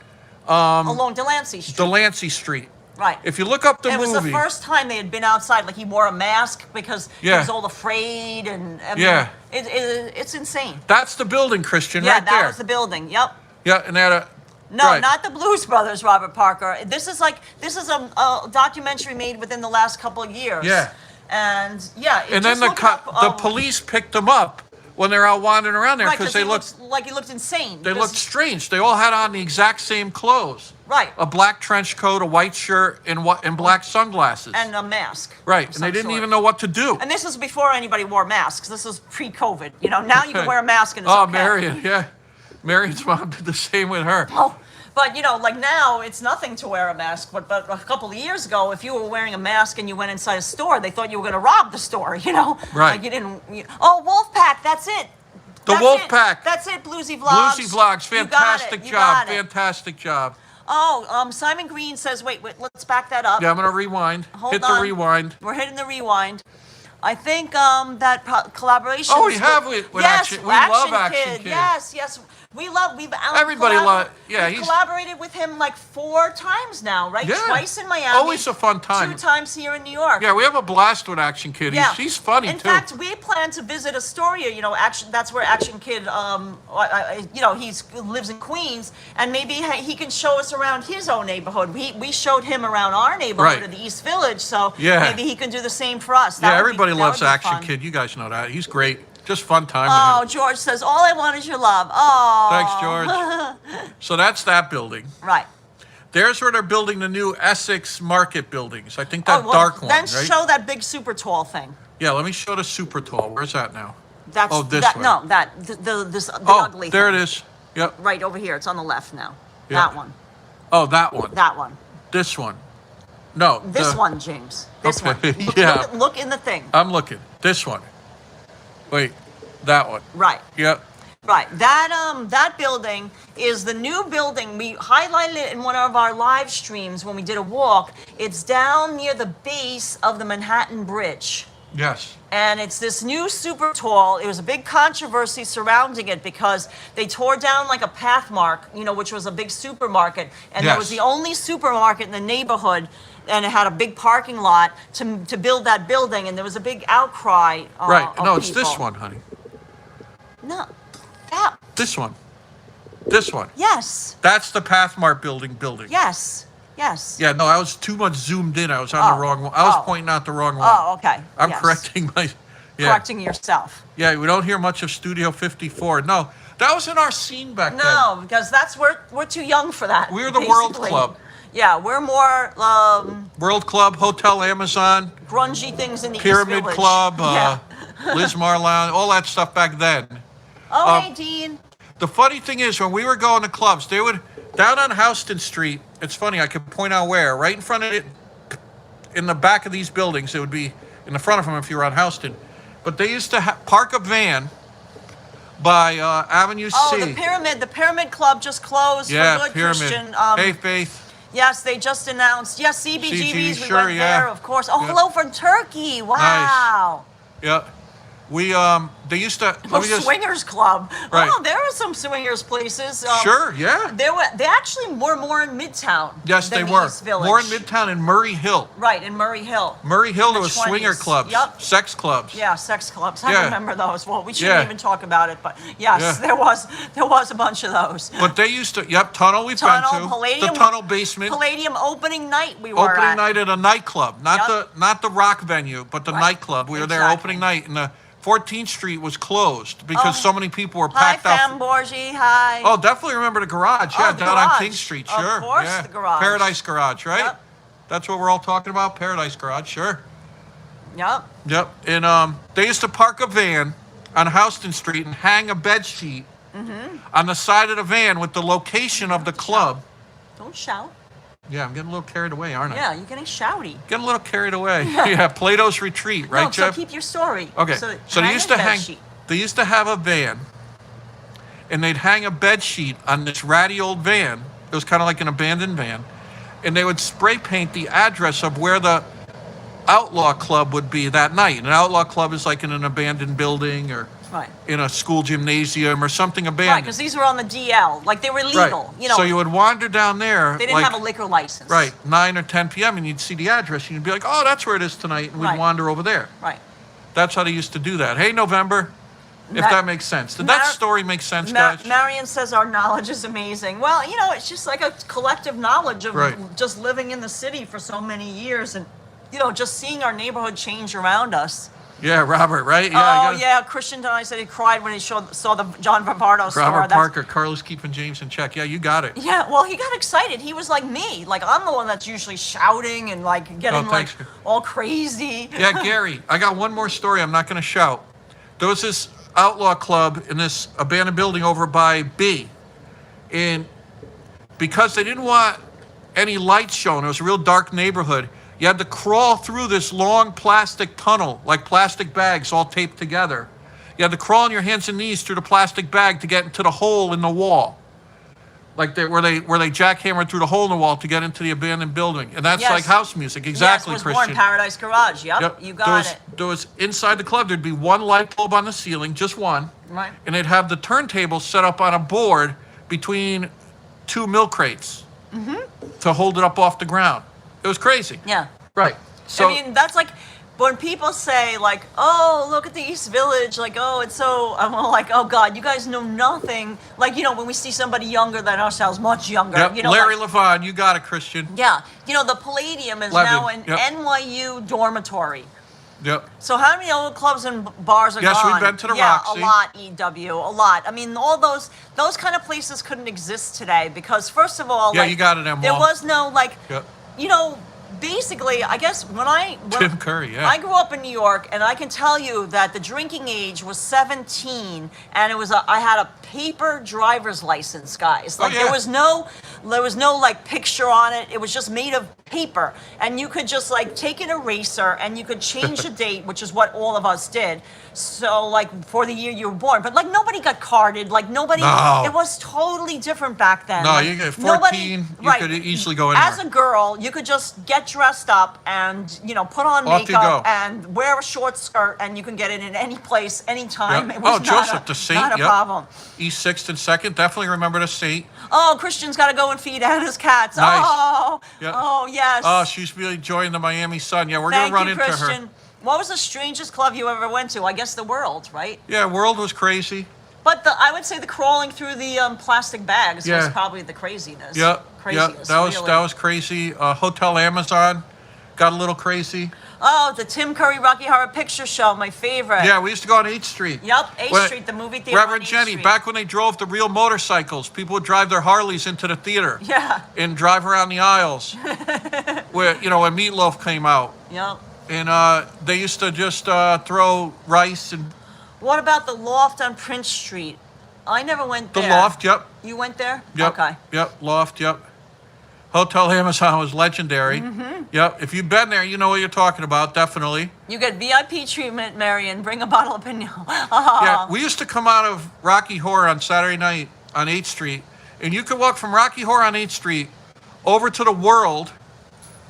Along Delancey Street. Delancey Street. Right. If you look up the And movie. it was the first time they had been outside. Like he wore a mask because he Yeah. was all afraid, and I mean, Yeah. it's insane. That's the building, Christian, Yeah, right that there. was the building. Yep. Yeah, and they had a. No, right. not the Blues Brothers, Robert Parker. This is a documentary made within the last couple of years. Yeah. And yeah, And then the police picked them up when they're out wandering around there right, because they looked like he looked insane. they looked strange. They all had on the exact same clothes. Right. A black trench coat, a white shirt, and black sunglasses. And a mask. Right, of and they some didn't sort. even know what to do. And this was before anybody wore masks. This was pre-COVID. You know, now you can wear a mask and it's Oh, okay. Marion, yeah. Marion's mom did the same with her. Oh, but you know, like now it's nothing to wear a mask. But a couple of years ago, if you were wearing a mask and you went inside a store, they thought you were going to rob the store. You know, Right. Like you didn't. Oh, Wolfpack, that's it. The That's Wolfpack. it. That's it. Bluesy Vlogs. Bluesy Vlogs, You got fantastic it. You job, got it. fantastic job. Oh, Simon Green says, wait, let's back that up. Yeah, I'm gonna rewind. Hold Hit on. the rewind. We're hitting the rewind. I think that collaboration. Oh, we have with yes, Action. We love Action Kid. Yes. We've Everybody yeah, we've he's- collaborated with him like 4 times now, right? Yeah. Twice in Miami. Always a fun time. 2 times here in New York. Yeah, we have a blast with Action Kid. Yeah. He's funny In too. fact, we plan to visit Astoria. You know, that's where Action Kid. You know, he lives in Queens, and maybe he can show us around his own neighborhood. We showed him around our neighborhood Right. of the East Village, so Yeah. maybe he can do the same for us. Yeah, everybody loves that would be Action fun. Kid. You guys know that. He's great. Just fun time Oh, with him. George says, all I want is your love. Oh. Thanks, George. So that's that building. Right. There's where they're building the new Essex Market buildings. I think that Oh, well, dark one, then right? show that big super tall thing. Yeah, let me show the super tall. Where's that now? That's Oh, this that, one. No, the Oh, ugly there thing. it is. Yep. Right over here. It's on the left now. Yeah. That one. Oh, that one. That one. This one. No. This one, James. This Okay, one. yeah. Look in the thing. I'm looking. This one. Wait, that one. Right. Yep. Right. That building is the new building. We highlighted it in one of our live streams when we did a walk. It's down near the base of the Manhattan Bridge. Yes. And it's this new super tall. It was a big controversy surrounding it because they tore down like a Pathmark, you know, which was a big supermarket. And that was Yes. the only supermarket in the neighborhood. And it had a big parking lot to build that building. And there was a big outcry. Right. Of No, it's this people. one, honey. No. That. This one. This one. Yes. That's the Pathmark building. Yes. Yes. Yeah, no, I was too much zoomed in. I was on the wrong one. I was pointing out the wrong one. Oh, okay. I'm Yes. correcting my. Yeah. Correcting yourself. Yeah, we don't hear much of Studio 54. No, that was in our scene back then. No, because we're too young for that. We're the World basically. Club. Yeah, we're more World Club, Hotel Amazon, grungy things in the East Pyramid Village. Club, Yeah. Liz Marlowe, all that stuff back then. Oh, hey, Dean. The funny thing is, when we were going to clubs, they would, down on Houston Street, it's funny, I could point out where, right in front of it, in the back of these buildings, it would be in the front of them if you were on Houston. But they used to park a van by Avenue C. Oh, the Pyramid Club just closed Yeah, for good, Pyramid. Christian. Hey, Faith. Yes, they just announced. Yes, CBGB's. We sure, went yeah. there, of course. Oh, Yeah. hello from Turkey. Wow. Yeah. We, they used to, Oh, swingers club. Right. Oh, there are some swingers places. Sure, yeah. They actually were more in Midtown. Yes, than they the were. East Village. More in Midtown and Murray Hill. Right, in Murray Hill. Murray Hill, there the was swinger 20s. clubs, Yep. sex clubs. Yeah, sex clubs. I Yeah. remember those. Well, we shouldn't Yeah. even talk about it, but yes, Yeah. there was a bunch of those. But they used to, Tunnel we've Tunnel, been to. Palladium. The Tunnel basement. Palladium opening night we were Opening at. night at a nightclub, not Yep. the rock venue, but the Right. nightclub. We were there Exactly. opening night, and the 14th Street was closed because Oh. so many people were Hi, packed out. Fam Borgie. Hi. Oh, definitely remember the garage. Oh, Yeah, the down on garage. King Street. Of Sure. course, yeah. the garage. Paradise Garage, right? Yep. That's what we're all talking about. Paradise Garage. Sure. Yep. Yep. And they used to park a van on Houston Street and hang a bed sheet on the side of the van with the location of the club. Don't shout. Yeah, I'm getting a little carried away, aren't I? Yeah, you're getting shouty. Getting a little carried away. Yeah, Plato's Retreat, right, No, Jeff? so keep your story. Okay. So they used to a bed hang. sheet. They used to have a van, and they'd hang a bed sheet on this ratty old van. It was kind of like an abandoned van, and they would spray paint the address of where the outlaw club would be that night. An outlaw club is like in an abandoned building or Right. in a school gymnasium or something Right, abandoned. because these were on the DL. Like, they were legal. Right. You know, So you would wander down there. they didn't like, have a liquor license. Right, 9 or 10 p.m. and you'd see the address and you'd be like, oh, that's where it is tonight. And we'd Right. wander over there. Right. That's how they used to do that. Hey, November, if that makes sense. Did that story make sense, guys? Marion says our knowledge is amazing. Well, you know, it's just like a collective knowledge of Right. just living in the city for so many years and, you know, just seeing our neighborhood change around us. Yeah, Robert, right? Yeah, yeah. Christian and I said he cried when he saw the John Varvardo store. Robert Parker, Carla's keeping James in check. Yeah, you got it. Yeah, well, he got excited. He was like me. Like, I'm the one that's usually shouting and, like, getting, thanks. all crazy. Yeah, Gary, I got one more story. I'm not going to shout. There was this outlaw club in this abandoned building over by B. And because they didn't want any lights shown, it was a real dark neighborhood, you had to crawl through this long plastic tunnel, like plastic bags all taped together. You had to crawl on your hands and knees through the plastic bag to get into the hole in the wall. Like where they jackhammered through the hole in the wall to get into the abandoned building. And that's Yes. like house music. Exactly, yes, was Christian. born Paradise Garage. Yep, you got it. There was inside the club, there'd be one light bulb on the ceiling, just one. Right. And they'd have the turntable set up on a board between two milk crates to hold it up off the ground. It was crazy. Yeah. Right. So, I mean, that's like when people say, like, oh, look at the East Village, like, oh, it's so, I'm all like, oh, God, you guys know nothing. Like, you know, when we see somebody younger than ourselves, much younger. yep, You know, Larry like, Levon, you got it, Christian. yeah. You know, the Palladium is Levin, now an yep. NYU dormitory. Yep. So how many old clubs and bars are Yes, gone? we've been to the yeah, Roxy. a lot, EW, a lot. I mean, all those kind of places couldn't exist today because, first of all, Yeah, like, you got it, Em there Wall. was no, like, Yep. you know, basically, I guess when Tim Curry, yeah. I grew up in New York, and I can tell you that the drinking age was 17, and I had a paper driver's license, guys. Like, yeah. there was no like picture on it. It was just made of paper, and you could just like take an eraser and you could change the date, which is what all of us did. So like for the year you were born, but like nobody got carded. Like nobody. No. It was totally different back then. No, Like, you get 14, nobody- you could easily go anywhere. As a girl, you could just get dressed up and, you know, put on Off you makeup go. and wear a short skirt, and you can get it in any place, anytime. Yep. It was Oh, Joseph, the Saint, not a yep. problem. East 6th and 2nd, definitely remember the Saint. Oh, Christian's got to go and feed Anna's cats. Nice. Oh, Yep. oh, yes. Oh, she's really enjoying the Miami sun. Yeah, we're Thank going to you, run into Christian. her. What was the strangest club you ever went to? I guess the World, right? Yeah, World was crazy. But I would say the crawling through the plastic bags was Yeah. probably the craziness. Yeah, Craziest, that was really. that was crazy. Hotel Amazon got a little crazy. Oh, the Tim Curry Rocky Horror Picture Show, my favorite. Yeah, we used to go on 8th Street. Yep, 8th When- Street, the movie theater Reverend on 8th Jenny, Street. back when they drove the real motorcycles, people would drive their Harleys into the theater. Yeah. And drive around the aisles. Where, you know, when Meatloaf came out. Yep. And they used to just throw rice and What about the Loft on Prince Street? I never went the there. Loft, yep. You went there? Yep. Okay. Yep, Loft, yep. Hotel Amazon was legendary. Mm-hmm. Yep, if you've been there, you know what you're talking about, definitely. You get VIP treatment, Marion. Bring a bottle of Pinot. Yeah, we used to come out of Rocky Horror on Saturday night on 8th Street, and you could walk from Rocky Horror on 8th Street over to the World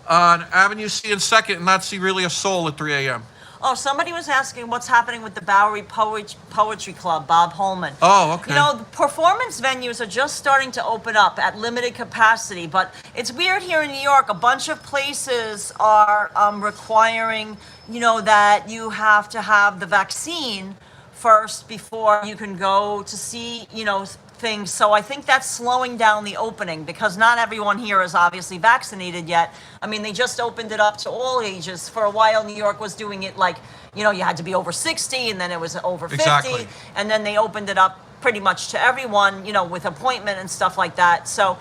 on Avenue C and 2nd and not see really a soul at 3 a.m. Oh, somebody was asking what's happening with the Bowery Poetry Club, Bob Holman. Oh, okay. You know, the performance venues are just starting to open up at limited capacity, but it's weird here in New York. A bunch of places are requiring, you know, that you have to have the vaccine first before you can go to see, you know, things. So I think that's slowing down the opening because not everyone here is obviously vaccinated yet. I mean, they just opened it up to all ages. For a while, New York was doing it like, you know, you had to be over 60 and then it was over 50. Exactly. And then they opened it up pretty much to everyone, you know, with appointment and stuff like that. So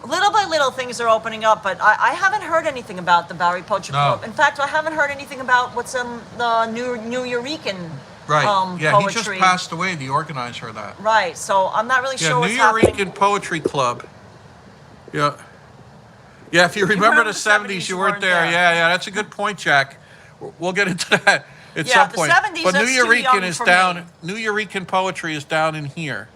little by little things are opening up, but I haven't heard anything about the Bowery Poetry Club. In fact, I haven't heard anything about what's the new Eurekan Right. Yeah, poetry. he just passed away, the organizer of that. Right, so I'm not really Yeah, sure New what's happening. Eurekan Poetry Club. Yeah. Yeah, if you remember the 70s, you weren't there. Yeah, that's a good point, Jack. We'll get into that at some point. The 70s, but New that's too young Eurekan is for down. me. New Eurekan Poetry is down in here.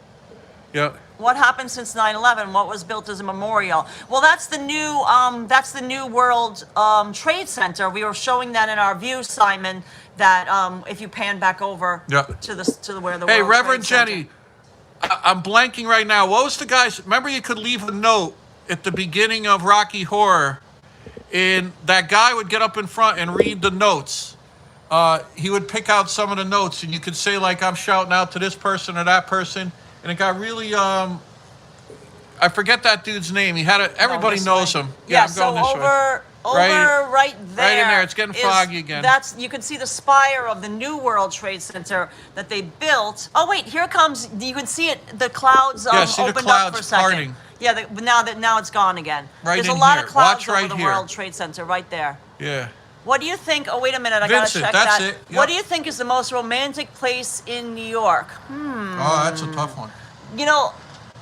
Yeah. What happened since 9/11? What was built as a memorial? Well, that's the new World Trade Center. We were showing that in our view, Simon. That if you pan back over Yeah. to the where the Hey, World Reverend Trade Center. Jenny, I'm blanking right now. What was the guy's? Remember, you could leave a note at the beginning of Rocky Horror, and that guy would get up in front and read the notes. He would pick out some of the notes, and you could say, like, I'm shouting out to this person or that person, and it got really I forget that dude's name. He had everybody knows him. Yeah, I'm going this way. over right there. Right in there. It's getting foggy again. You can see the spire of the new World Trade Center that they built. Oh wait, here comes. You can see it. The clouds Yeah, see the opened clouds up for a second. parting. Yeah, now it's gone again. Right There's in a lot here. of clouds Watch over right the here. World Trade Center right there. Yeah. What do you think? Oh wait a minute, I Vincent, gotta check that's that. it. Yep. What do you think is the most romantic place in New York? Oh, that's a tough one. You know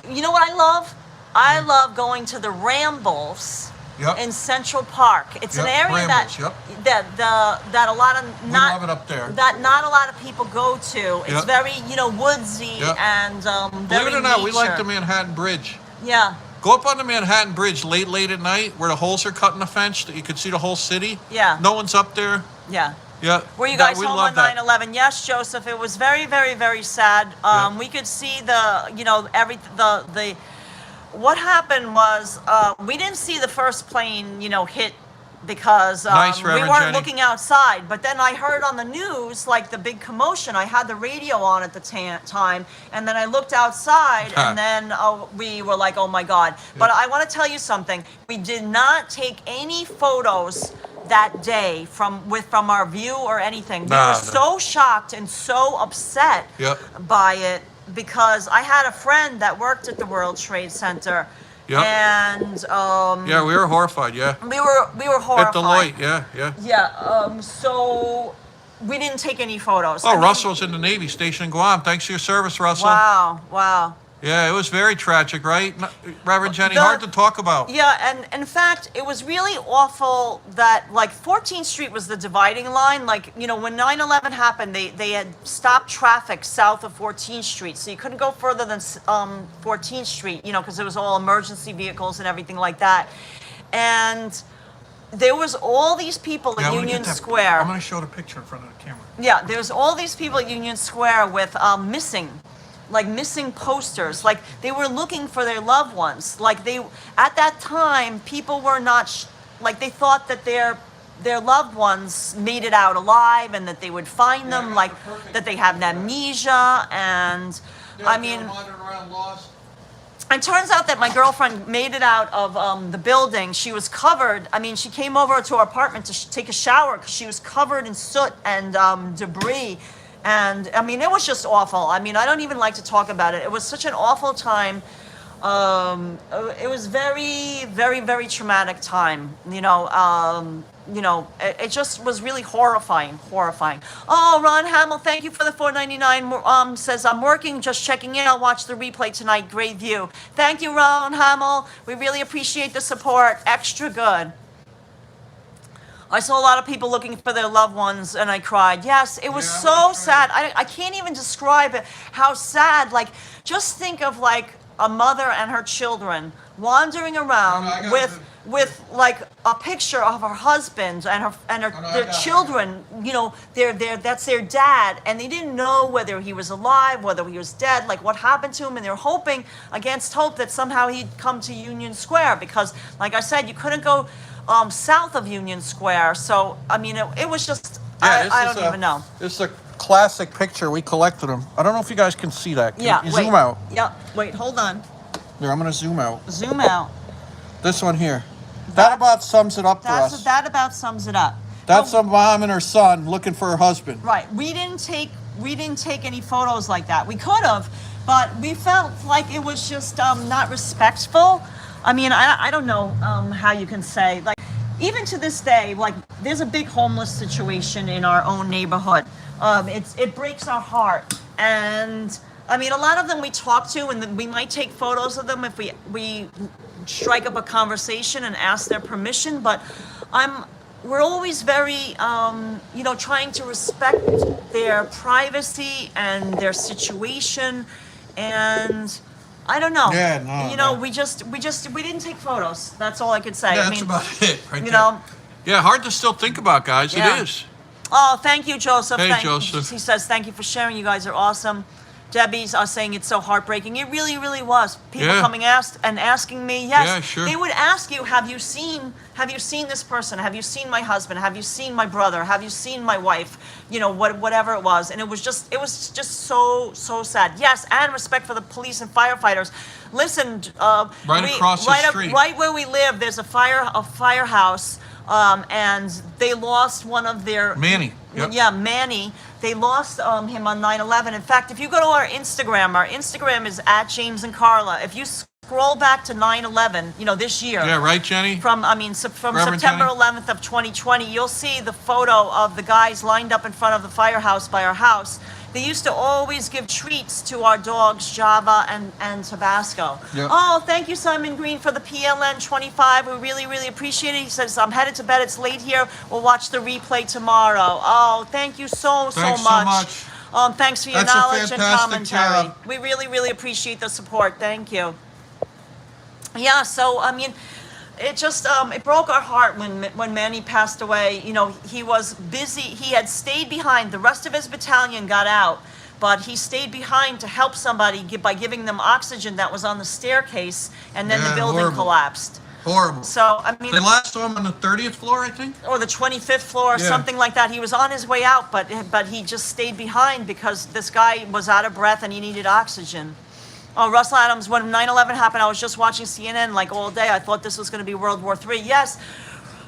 what I love? I love going to the Rambles Yep. in Central Park. It's an Yep, area Rambles, that a lot of We not love it up there. that not a lot of people go to. It's Yep. very woodsy Yep. and Believe very it or not, we like nature. the Manhattan Bridge. Yeah, Go up on the Manhattan Bridge late at night where the holes are cut in the fence that you could see the whole city. Yeah. No one's up there. yeah. Yeah. Were you guys we home love on that. 9/11? Yes, Joseph. It was very, very, very sad. Yeah. We could see the what happened was we didn't see the first plane, hit because Nice, we Reverend weren't Jenny. looking outside. But then I heard on the news like the big commotion. I had the radio on at the time, and then I looked outside, and then we were like, "Oh my God!" But I want to tell you something. We did not take any photos that day from our view or anything. We were so shocked and so upset Yep. by it because I had a friend that worked at the World Trade Center. Yep. And Yeah, we were horrified. Yeah. we were horrified. At Deloitte. Yeah. Yeah. Yeah. So we didn't take any photos. Oh, Russell's in the Navy, stationed in Guam. Thanks for your service, Russell. Wow. Yeah, it was very tragic, right, Reverend Jenny? The- Hard to talk about. Yeah, and in fact, it was really awful that, like, 14th Street was the dividing line. Like, when 9/11 happened, they had stopped traffic south of 14th Street, so you couldn't go further than 14th Street, because it was all emergency vehicles and everything like that. And there was all these people at Union Square. I'm going to show the picture in front of the camera. Yeah, there's all these people at Union Square with missing posters. Like, they were looking for their loved ones. Like, at that time, people were not, they thought that their loved ones made it out alive and that they would find them, like, that they have amnesia. And, I mean, wandering around lost. it turns out that my girlfriend made it out of the building. She was covered. I mean, she came over to our apartment to take a shower because she was covered in soot and debris. And I mean, it was just awful. I mean, I don't even like to talk about it. It was such an awful time. It was very, very, very traumatic time. It just was really horrifying. Oh, Ron Hamill, thank you for the $4.99. Says, I'm working, just checking in. I'll watch the replay tonight. Great view. Thank you, Ron Hamill. We really appreciate the support. Extra good. I saw a lot of people looking for their loved ones, and I cried. Yes, it was so sad. I can't even describe it, how sad. Like, just think of, like, a mother and her children wandering around with like a picture of her husband and their children. That's their dad, and they didn't know whether he was alive, whether he was dead, like what happened to him, and they're hoping against hope that somehow he'd come to Union Square because, like I said, you couldn't go south of Union Square. So I mean, it was just I don't even know. This is a classic picture. We collected them. I don't know if you guys can see that. You zoom out. Yeah, wait, hold on. Here, I'm gonna zoom out. Zoom out. This one here. That about sums it up for us. That about sums it up. That's a mom and her son looking for her husband. Right. We didn't take any photos like that. We could have, but we felt like it was just not respectful. I mean, I don't know how you can say, like, even to this day, like, there's a big homeless situation in our own neighborhood. It breaks our heart. And I mean, a lot of them we talk to, and we might take photos of them if we strike up a conversation and ask their permission. But we're always very, trying to respect their privacy and their situation. And I don't know. Yeah, no, You know, no. we didn't take photos. That's all I could say. Yeah, I that's mean, about it, right you there. know. Yeah, hard to still think about, guys. Yeah. It is. Oh, thank you, Joseph. Hey, Joseph. He says, thank you for sharing. You guys are awesome. Debbie's saying it's so heartbreaking. It really, really was. People Yeah. coming asking me. Yes, Yeah, sure. they would ask you, have you seen this person? Have you seen my husband? Have you seen my brother? Have you seen my wife? You know, whatever it was. And it was just so sad. Yes, and respect for the police and firefighters. Listen, Across the street. right where we live, there's a firehouse. And they lost one of their... Manny. Yep. Yeah, Manny. They lost him on 9/11. In fact, if you go to our Instagram is at @JamesandKarla. If you scroll back to 9/11, you know, this year. Yeah, right, Jenny? From Reverend September Jenny? 11th of 2020, you'll see the photo of the guys lined up in front of the firehouse by our house. They used to always give treats to our dogs, Java and Tabasco. Yep. Oh, thank you, Simon Green, for the PLN 25. We really, really appreciate it. He says, I'm headed to bed. It's late here. We'll watch the replay tomorrow. Oh, thank you so Thanks much. so much. Thanks for your That's a knowledge and fantastic commentary. job. We really, really appreciate the support. Thank you. Yeah, so, I mean, it just, it broke our heart when Manny passed away. You know, he was busy. He had stayed behind. The rest of his battalion got out, but he stayed behind to help somebody by giving them oxygen that was on the staircase, and then the Yeah, building horrible. collapsed. Horrible. So, I mean... They last saw him on the 30th floor, I think? Or the 25th floor, or Yeah. something like that. He was on his way out, but he just stayed behind because this guy was out of breath and he needed oxygen. Oh, Russell Adams, when 9/11 happened, I was just watching CNN like all day. I thought this was going to be World War III. Yes,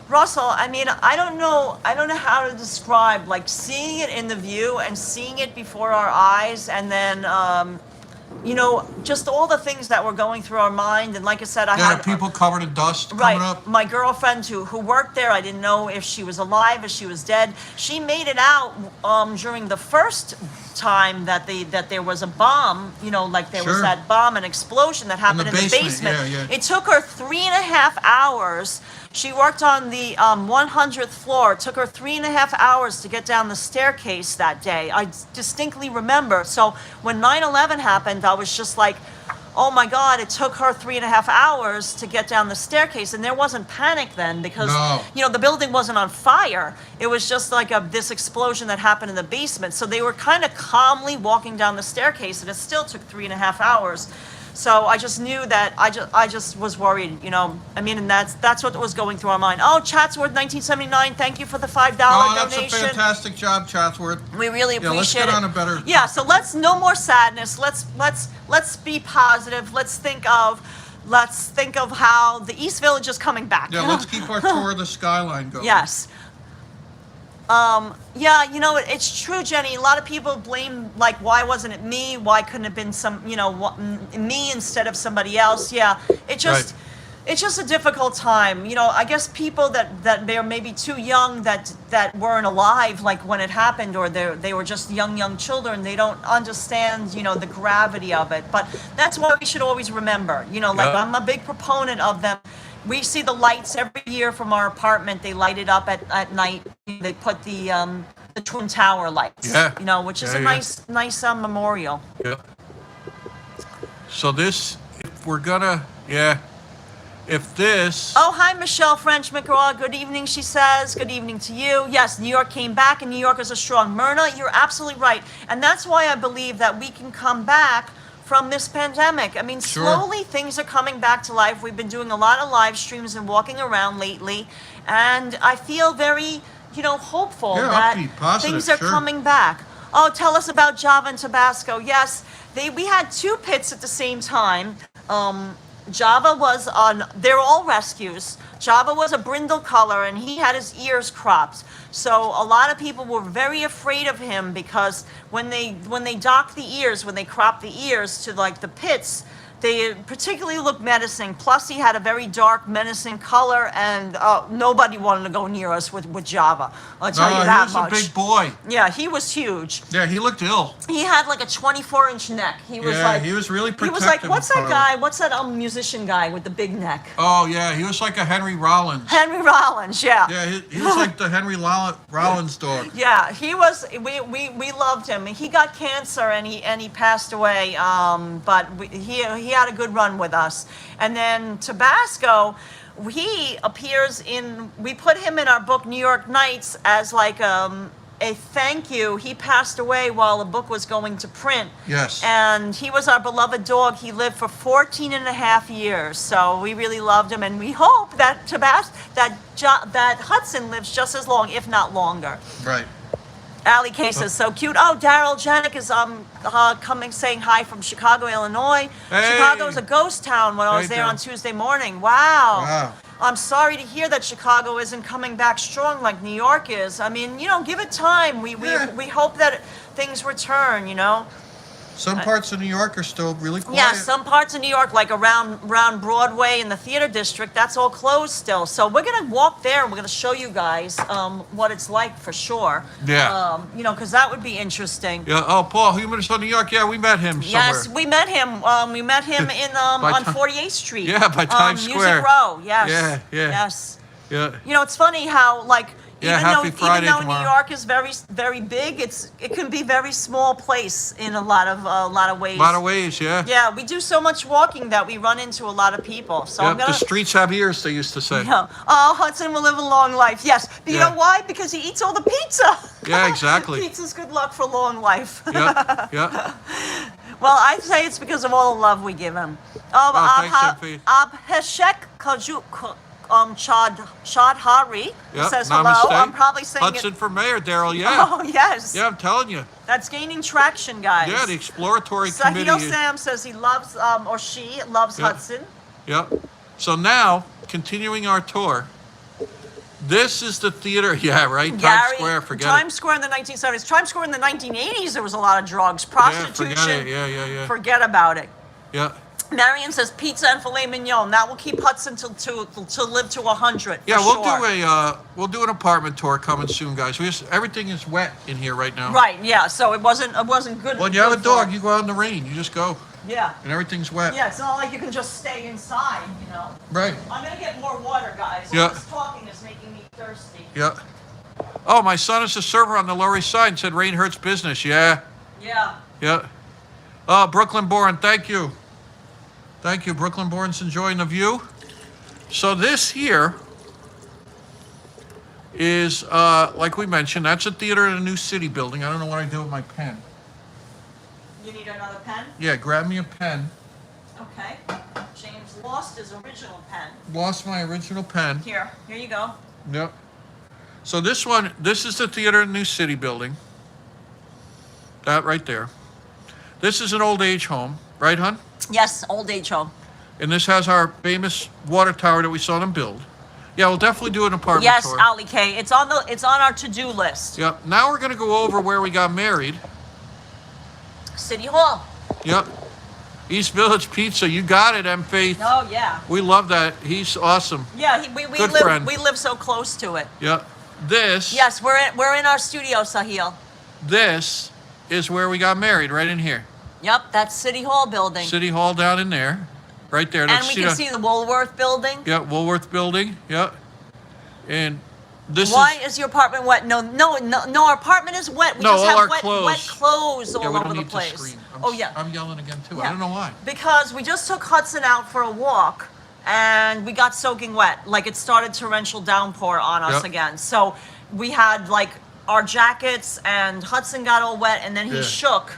Russell, I mean, I don't know how to describe, like, seeing it in the view and seeing it before our eyes, and then, you know, just all the things that were going through our mind. And like I said, I Yeah, had... people covered in dust Right. coming up. My girlfriend who worked there, I didn't know if she was alive, if she was dead. She made it out during the first time that there was a bomb, you know, like there was Sure. that bomb and explosion that happened in the basement. Yeah. It took her 3.5 hours. She worked on the 100th floor. It took her 3.5 hours to get down the staircase that day. I distinctly remember. So when 9/11 happened, I was just like, oh my God, it took her 3.5 hours to get down the staircase. And there wasn't panic then because, No. you know, the building wasn't on fire. It was just like this explosion that happened in the basement. So they were kind of calmly walking down the staircase, and it still took 3.5 hours. So I just knew that I just was worried, you know. I mean, and that's what was going through our mind. Oh, Chatsworth 1979, thank you for the $5 That's donation. a fantastic job, Chatsworth. We really appreciate let's get it. on a better... Yeah, so no more sadness. Let's be positive. Let's think of how the East Village is coming back. Yeah, let's keep our tour of the Skyline going. Yes. Yeah, you know, it's true, Jenny. A lot of people blame, like, why wasn't it me? Why couldn't it have been me instead of somebody else? Yeah, it's just a difficult time. You know, I guess people that they're maybe too young that weren't alive, like, when it happened, or they were just young children. They don't understand, you know, the gravity of it. But that's what we should always remember. You know, like, I'm a big proponent of them. We see the lights every year from our apartment. They light it up at night. They put the Twin Tower lights. Yeah. You know, which is a nice memorial. Yeah. So this, if we're gonna, if this... Oh, hi, Michelle French McGraw. Good evening, she says. Good evening to you. Yes, New York came back, and New Yorkers are strong. Myrna, you're absolutely right. And that's why I believe that we can come back from this pandemic. I mean, Sure. slowly things are coming back to life. We've been doing a lot of live streams and walking around lately, and I feel very, you know, hopeful that upbeat, positive, things are sure. coming back. Oh, tell us about Java and Tabasco. Yes, we had 2 pits at the same time. Java was they're all rescues. Java was a brindle color, and he had his ears cropped. So a lot of people were very afraid of him because when they dock the ears, when they crop the ears to, like, the pits, they particularly looked menacing. Plus, he had a very dark, menacing color, and nobody wanted to go near us with Java. I'll tell you that much. He was a big boy. Yeah, he was huge. Yeah, he looked ill. He had like a 24-inch neck. He was he was really He protective. was like, what's that of guy? What's that musician guy with the big neck? Oh, yeah, he was like a Henry Rollins. Henry Rollins, yeah. Yeah, he was like the Henry Rollins dog. Yeah, he was. We loved him. He got cancer and he passed away. But he had a good run with us. And then Tabasco, he appears we put him in our book New York Nights as like a thank you. He passed away while the book was going to print. Yes. And he was our beloved dog. He lived for 14 and a half years. So we really loved him. And we hope that that Hudson lives just as long, if not longer. Right. Allie K says, so cute. Oh, Daryl Janik is coming saying hi from Chicago, Illinois. Hey. Chicago is a ghost town when I was Hey, there Daryl. on Tuesday morning. Wow. Wow. I'm sorry to hear that Chicago isn't coming back strong like New York is. I mean, give it time. We hope that things return, Some parts of New York are still really quiet. Yeah, some parts of New York, like around Broadway in the theater district, that's all closed still. So we're gonna walk there and we're gonna show you guys what it's like for sure. Yeah. Because that would be interesting. Yeah. Oh, Paul, Humanist on New York. Yeah, we met him somewhere. Yes, we met him. We met him in on 48th Street. Yeah, by Times Music Square. Row. Yes. Yeah, yeah. Yes. Yeah. It's funny how Yeah, even happy Friday though tomorrow. New York is very, very big, it can be very small place in a lot of ways. A lot of ways, yeah. Yeah, we do so much walking that we run into a lot of people. So Yep, the streets have ears, they used to say. Yeah. Oh, Hudson will live a long life. Yes. But you Yeah. know why? Because he eats all the pizza. Yeah, exactly. Pizza's good luck for long life. Yeah. Well, I'd say it's because of all the love we give him. Thanks, MP. Abhishek Chadhari Yep, says namaste. hello. I'm probably saying Hudson it. for mayor, Daryl, yeah. Oh, yes. Yeah, I'm telling you. That's gaining traction, guys. Yeah, the exploratory Sahil committee. Sam says he loves, or she loves Yep. Hudson. Yep. So now, continuing our tour, this is the theater. Yeah, right? Times Square, forget Times Square in the 1970s. Times Square in the 1980s, there was a lot of drugs, it. prostitution. Yeah, forget it. Yeah. Forget about it. Yeah. Marion says pizza and filet mignon. That will keep Hudson to live to 100. Yeah, for we'll sure. we'll do an apartment tour coming soon, guys. Everything is wet in here right now. Right. Yeah. So it wasn't good. When you have a good dog, for- you go out in the rain. You just go, Yeah. and everything's wet. Yeah. It's not like you can just stay inside. Right. I'm gonna get more water, guys. Yeah. This talking is making me thirsty. Yeah. Oh, my son is a server on the Lower East Side and said rain hurts business. Yeah. Yeah. Yeah. Oh, Brooklyn Born, thank you. Thank you. Brooklyn Born's enjoying the view. So this here is, like we mentioned, that's a theater in a new city building. I don't know what I do with my pen. You need another pen? Yeah, grab me a pen. Okay. James lost his original pen. Lost my original pen. Here you go. Yep. So this is the theater in a new city building. That right there. This is an old age home, right, hon? Yes, old age home. And this has our famous water tower that we saw them build. Yeah, we'll definitely do an apartment Yes, tour. Ali K. It's on our to-do list. Yep. Now we're going to go over where we got married. City Hall. Yep. East Village Pizza. You got it, M. Faith. Oh yeah. We love that. He's awesome. Yeah, we Good live friend. we live so close to it. Yep. This. Yes, we're in our studio, Sahil. This is where we got married, right in here. Yep, that's City Hall building. City Hall down in there. Right there. And we can see the Woolworth building. Yeah, Woolworth building. Yep. And this Why is your apartment wet? No, our apartment is wet. We No, just all have our wet clothes. all Yeah, we over don't the need to place. scream. Yeah. I'm yelling again, too. Yeah. I don't know why. Because we just took Hudson out for a walk and we got soaking wet. Like it started torrential downpour on us Yep. again. So we had like our jackets and Hudson got all wet and then he Yeah. shook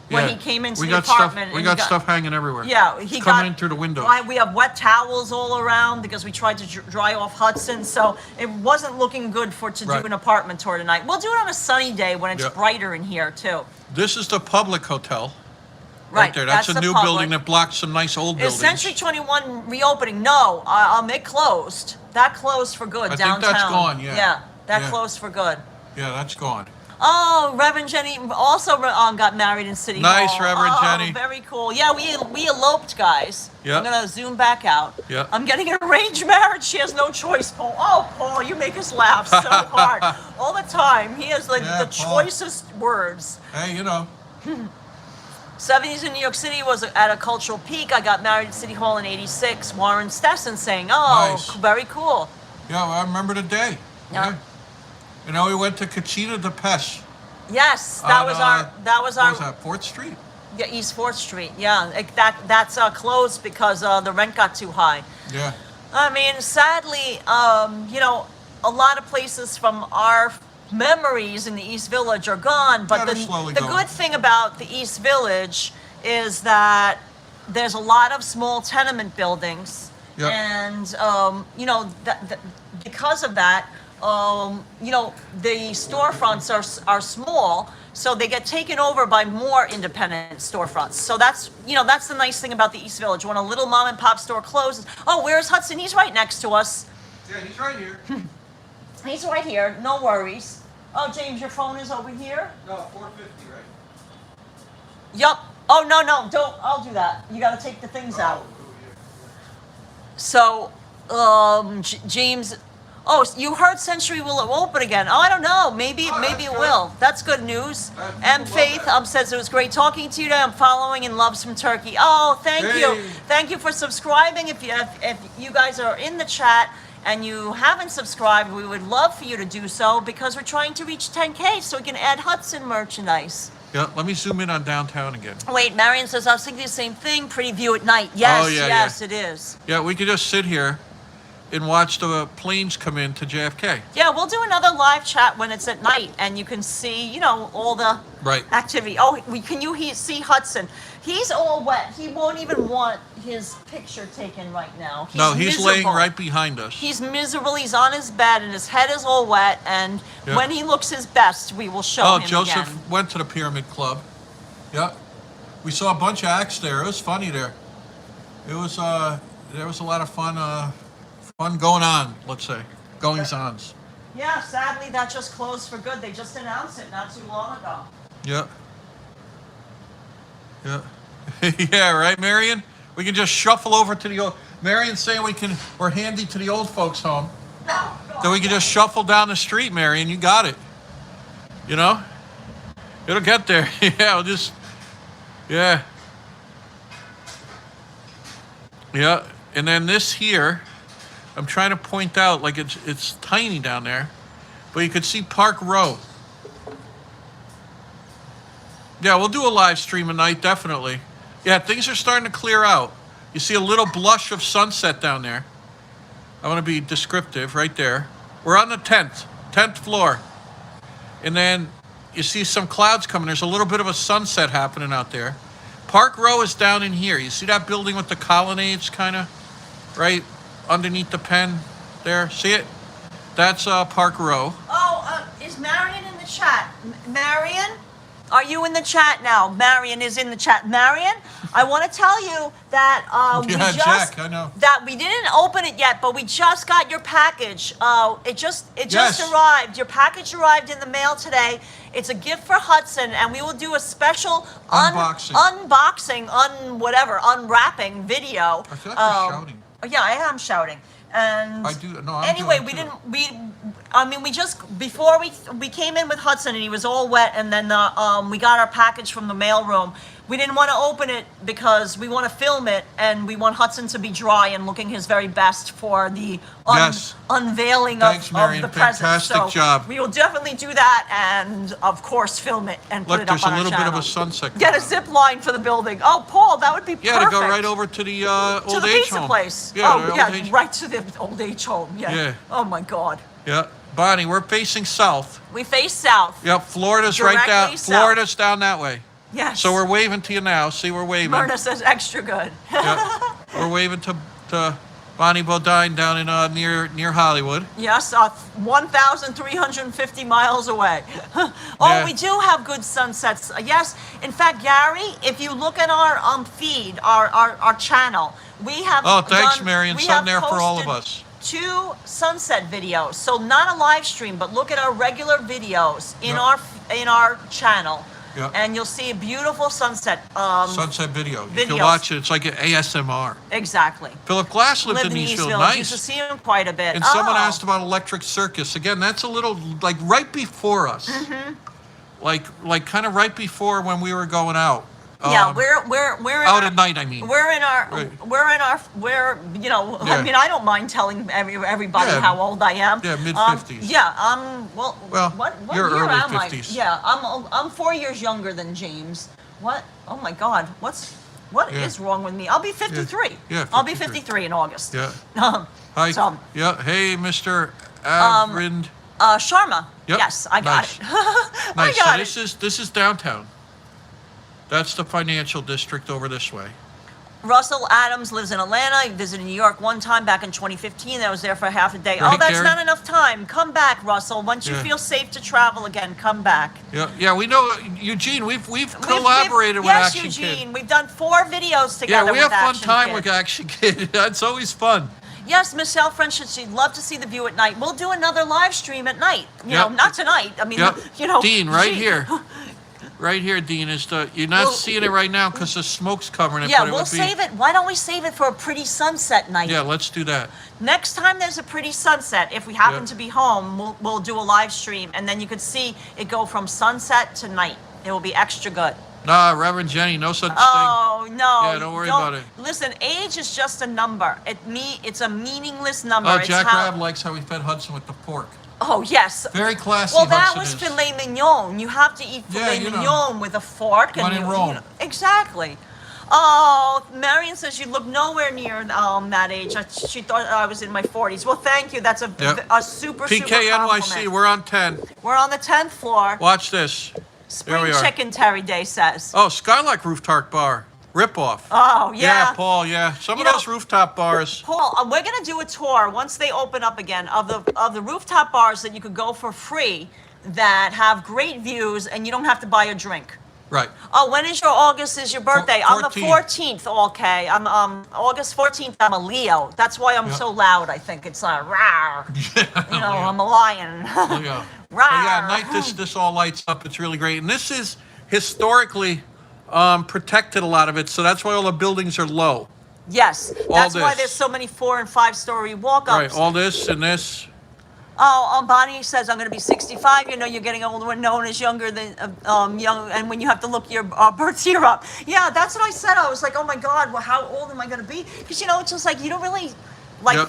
when Yeah. he came into we the got apartment. Stuff, we and got he stuff hanging everywhere. Yeah, It's he coming got in through the window. We have wet towels all around because we tried to dry off Hudson, so it wasn't looking good to Right. do an apartment tour tonight. We'll do it on a sunny day when it's Yep. brighter in here too. This is the public hotel. Right, there. That's a the new public. building that blocks some nice old Is buildings. Century 21 reopening? No, it closed. That closed for good I think downtown. that's gone, yeah. Yeah, that Yeah. closed for good. Yeah, that's gone. Oh, Reverend Jenny also got married in City Nice, Hall. Reverend Oh, Jenny. very cool. Yeah, we eloped, guys. Yep. I'm gonna zoom back out. Yep. I'm getting an arranged marriage. She has no choice, Paul. Oh, Paul, you make us laugh so hard all the time. He has like Yeah, the Paul. choicest words. Hey, you know. 70s in New York City was at a cultural peak. I got married at City Hall in '86. Warren Stesson saying, "Oh, Nice. very cool." Yeah, I remember the day. Yeah. You know, we went to Cachina de Pech. Yes, that was our. What was that, 4th Street? Yeah, East 4th Street. Yeah, that's closed because the rent got too high. Yeah. I mean, sadly, you know, a lot of places from our memories in the East Village are gone. But Yeah, they're slowly going. good thing about the East Village is that there's a lot of small tenement buildings. Yep. And, you know, because of that, you know, the storefronts are small, so they get taken over by more independent storefronts. So that's, you know, that's the nice thing about the East Village. When a little mom and pop store closes, oh, where's Hudson? He's right next to us. Yeah, he's right here. He's right here, no worries. Oh, James, your phone is over here? No, 450, right? Yup. Oh, no, don't, I'll do that. You gotta take the things out. So, James, oh, you heard Century will open again. Oh, I don't know. Maybe it will. That's good news. And Faith says it was great talking to you today. I'm following and loves from Turkey. Oh, thank you. Thank you for subscribing. If you guys are in the chat and you haven't subscribed, we would love for you to do so because we're trying to reach 10K so we can add Hudson merchandise. Yeah, let me zoom in on downtown again. Wait, Marion says, I was thinking the same thing. Pretty view at night. Yes, Oh, yeah, yes, yeah. it is. Yeah, we could just sit here and watch the planes come in to JFK. Yeah, we'll do another live chat when it's at night, and you can see, you know, all the Right. activity. Oh, see Hudson? He's all wet. He won't even want his picture taken right now. No, he's miserable. laying right behind us. He's miserable. He's on his bed, and his head is all wet. And Yeah. when he looks his best, we will show Oh, him Joseph again. went to the Pyramid Club. Yeah. We saw a bunch of acts there. It was funny there. It was there was a lot of fun going on, let's say. Goings-ons. Yeah, sadly, that just closed for good. They just announced it not too long ago. Yeah. Yeah. Yeah, right, Marion? We can just shuffle over to the old Marion's saying we're handy to the old folks home. Then we can just shuffle down the street, Marion. You got it. You know? It'll get there. Yeah, we'll just yeah. Yeah. And then this here, I'm trying to point out, like it's tiny down there, but you could see Park Row. Yeah, we'll do a live stream tonight, definitely. Yeah, things are starting to clear out. You see a little blush of sunset down there. I want to be descriptive right there. We're on the 10th floor. And then you see some clouds coming. There's a little bit of a sunset happening out there. Park Row is down in here. You see that building with the colonnades kind of right underneath the pen there? See it? That's Park Row. Oh, is Marion in the chat? Marion? Are you in the chat now? Marion is in the chat. Marion, I want to tell you that Yeah, Jack, I know. that we didn't open it yet, but we just got your package. It just Yes. arrived. Your package arrived in the mail today. It's a gift for Hudson, and we will do a special Unboxing. unwrapping video. I feel like you're shouting. Yeah, I am shouting. And I do. No, I'm anyway, doing it too. we just before we came in with Hudson and he was all wet, and then we got our package from the mail room. We didn't want to open it because we want to film it and we want Hudson to be dry and looking his very best for the Yes. unveiling Thanks, of Marion. the presents. Fantastic So job. we will definitely do that and of course film it and put Look, it up there's on a our little bit channel. of a sunset. Get a coming zip line for the building. Oh, Paul, that would be Yeah, perfect. to go right over to the to old the age pizza home. place. Yeah, Oh, the yeah, old age. right to the old age home. Yeah. Yeah. Oh my God. Yeah, Bonnie, we're facing south. We face south. Yep, Florida's right down. Directly south. Florida's down that way. Yes. So we're waving to you now. See, we're waving. Myrna says extra good. Yeah. We're waving to Bonnie Bodine down in near Hollywood. Yes, 1,350 miles away. Oh, Yeah. we do have good sunsets. Yes, in fact, Gary, if you look at our feed, our channel, we have. Oh, thanks, Marion. we Something have there for all of posted us. 2 sunset videos. So not a live stream, but look at our regular videos in our channel. Yeah. And you'll see a beautiful sunset. Sunset video. You can videos. watch it. It's like an ASMR. Exactly. Philip Glass lived in East Eastville. Village. Used to Nice. see him quite a bit. And someone Oh. asked about Electric Circus. Again, that's a little like right before us. Mm-hmm. Like kind of right before when we were going out. Yeah, we're in out our, at night. I mean. We're in our Right. you know, Yeah. I mean, I don't mind telling everybody Yeah. how old I am. Yeah, mid-50s. Yeah, Well, what you're year early am 50s. I? Yeah, I'm 4 years younger than James. What? Oh my God. What is wrong with me? I'll be 53. Yeah, I'll be 53. 53 in August. Yeah. Hi. So, yeah. Hey, Mr. Avrind. Sharma. Yep. Yes, I got Nice. it. Nice. I got it. So this is downtown. That's the financial district over this way. Russell Adams lives in Atlanta. He visited New York one time back in 2015. I was there for half a day. Right, oh, that's Gary? not enough time. Come back, Russell. Once you feel safe to travel again, come back. Yeah. We know Eugene. We've collaborated with Action Yes, Kid. Eugene. We've done 4 videos together. Yeah, we have fun Action time Kid. with Action Kid. That's always fun. Yes, Michelle French said she'd love to see the view at night. We'll do another live stream at night. You know, not tonight. I mean, you know. Dean, right here. Right here, Dean, is you're not seeing it right now because the smoke's covering it. Yeah, but we'll save it. Why don't we save it for a pretty sunset night? Yeah, let's do that. Next time there's a pretty sunset, if we happen to be home, we'll do a live stream, and then you could see it go from sunset to night. It will be extra good. Nah, Reverend Jenny, no such thing. Oh, no. Yeah, don't worry about it. Listen, age is just a number. It's a meaningless number. Oh, It's Jack how- Rabb likes how he fed Hudson with the fork. Oh, yes. Very classy. Well, that Hudson was is. filet mignon. You have to eat filet mignon with a fork. When in Rome. Exactly. Oh, Marion says you look nowhere near that age. She thought I was in my 40s. Well, thank you. That's a super, super NYC, compliment. we're on 10. We're on the 10th floor. Watch this. Spring we are. chicken, Terry Day says. Oh, Skyline rooftop bar. Rip-off. Oh, yeah. Yeah, Paul, yeah. Some of those rooftop bars. Paul, we're going to do a tour once they open up again of the rooftop bars that you could go for free that have great views and you don't have to buy a drink. Right. Oh, when is your birthday? I'm the 14th. 14th, okay. I'm August 14th, I'm a Leo. That's why I'm so loud, I think. It's like, rawr. I'm a lion. Yeah. Rawr. But yeah, at night this all lights up. It's really great. And this is historically protected, a lot of it, so that's why all the buildings are low. Yes, that's why this. there's so many 4- and 5-story walk-ups. Right, all this and this. Oh, Bonnie says, I'm going to be 65. You know, you're getting older when no one is younger than young, and when you have to look your birth year up. Yeah, that's what I said. I was like, oh my God, well, how old am I going to be? Because, it's just like, you don't really,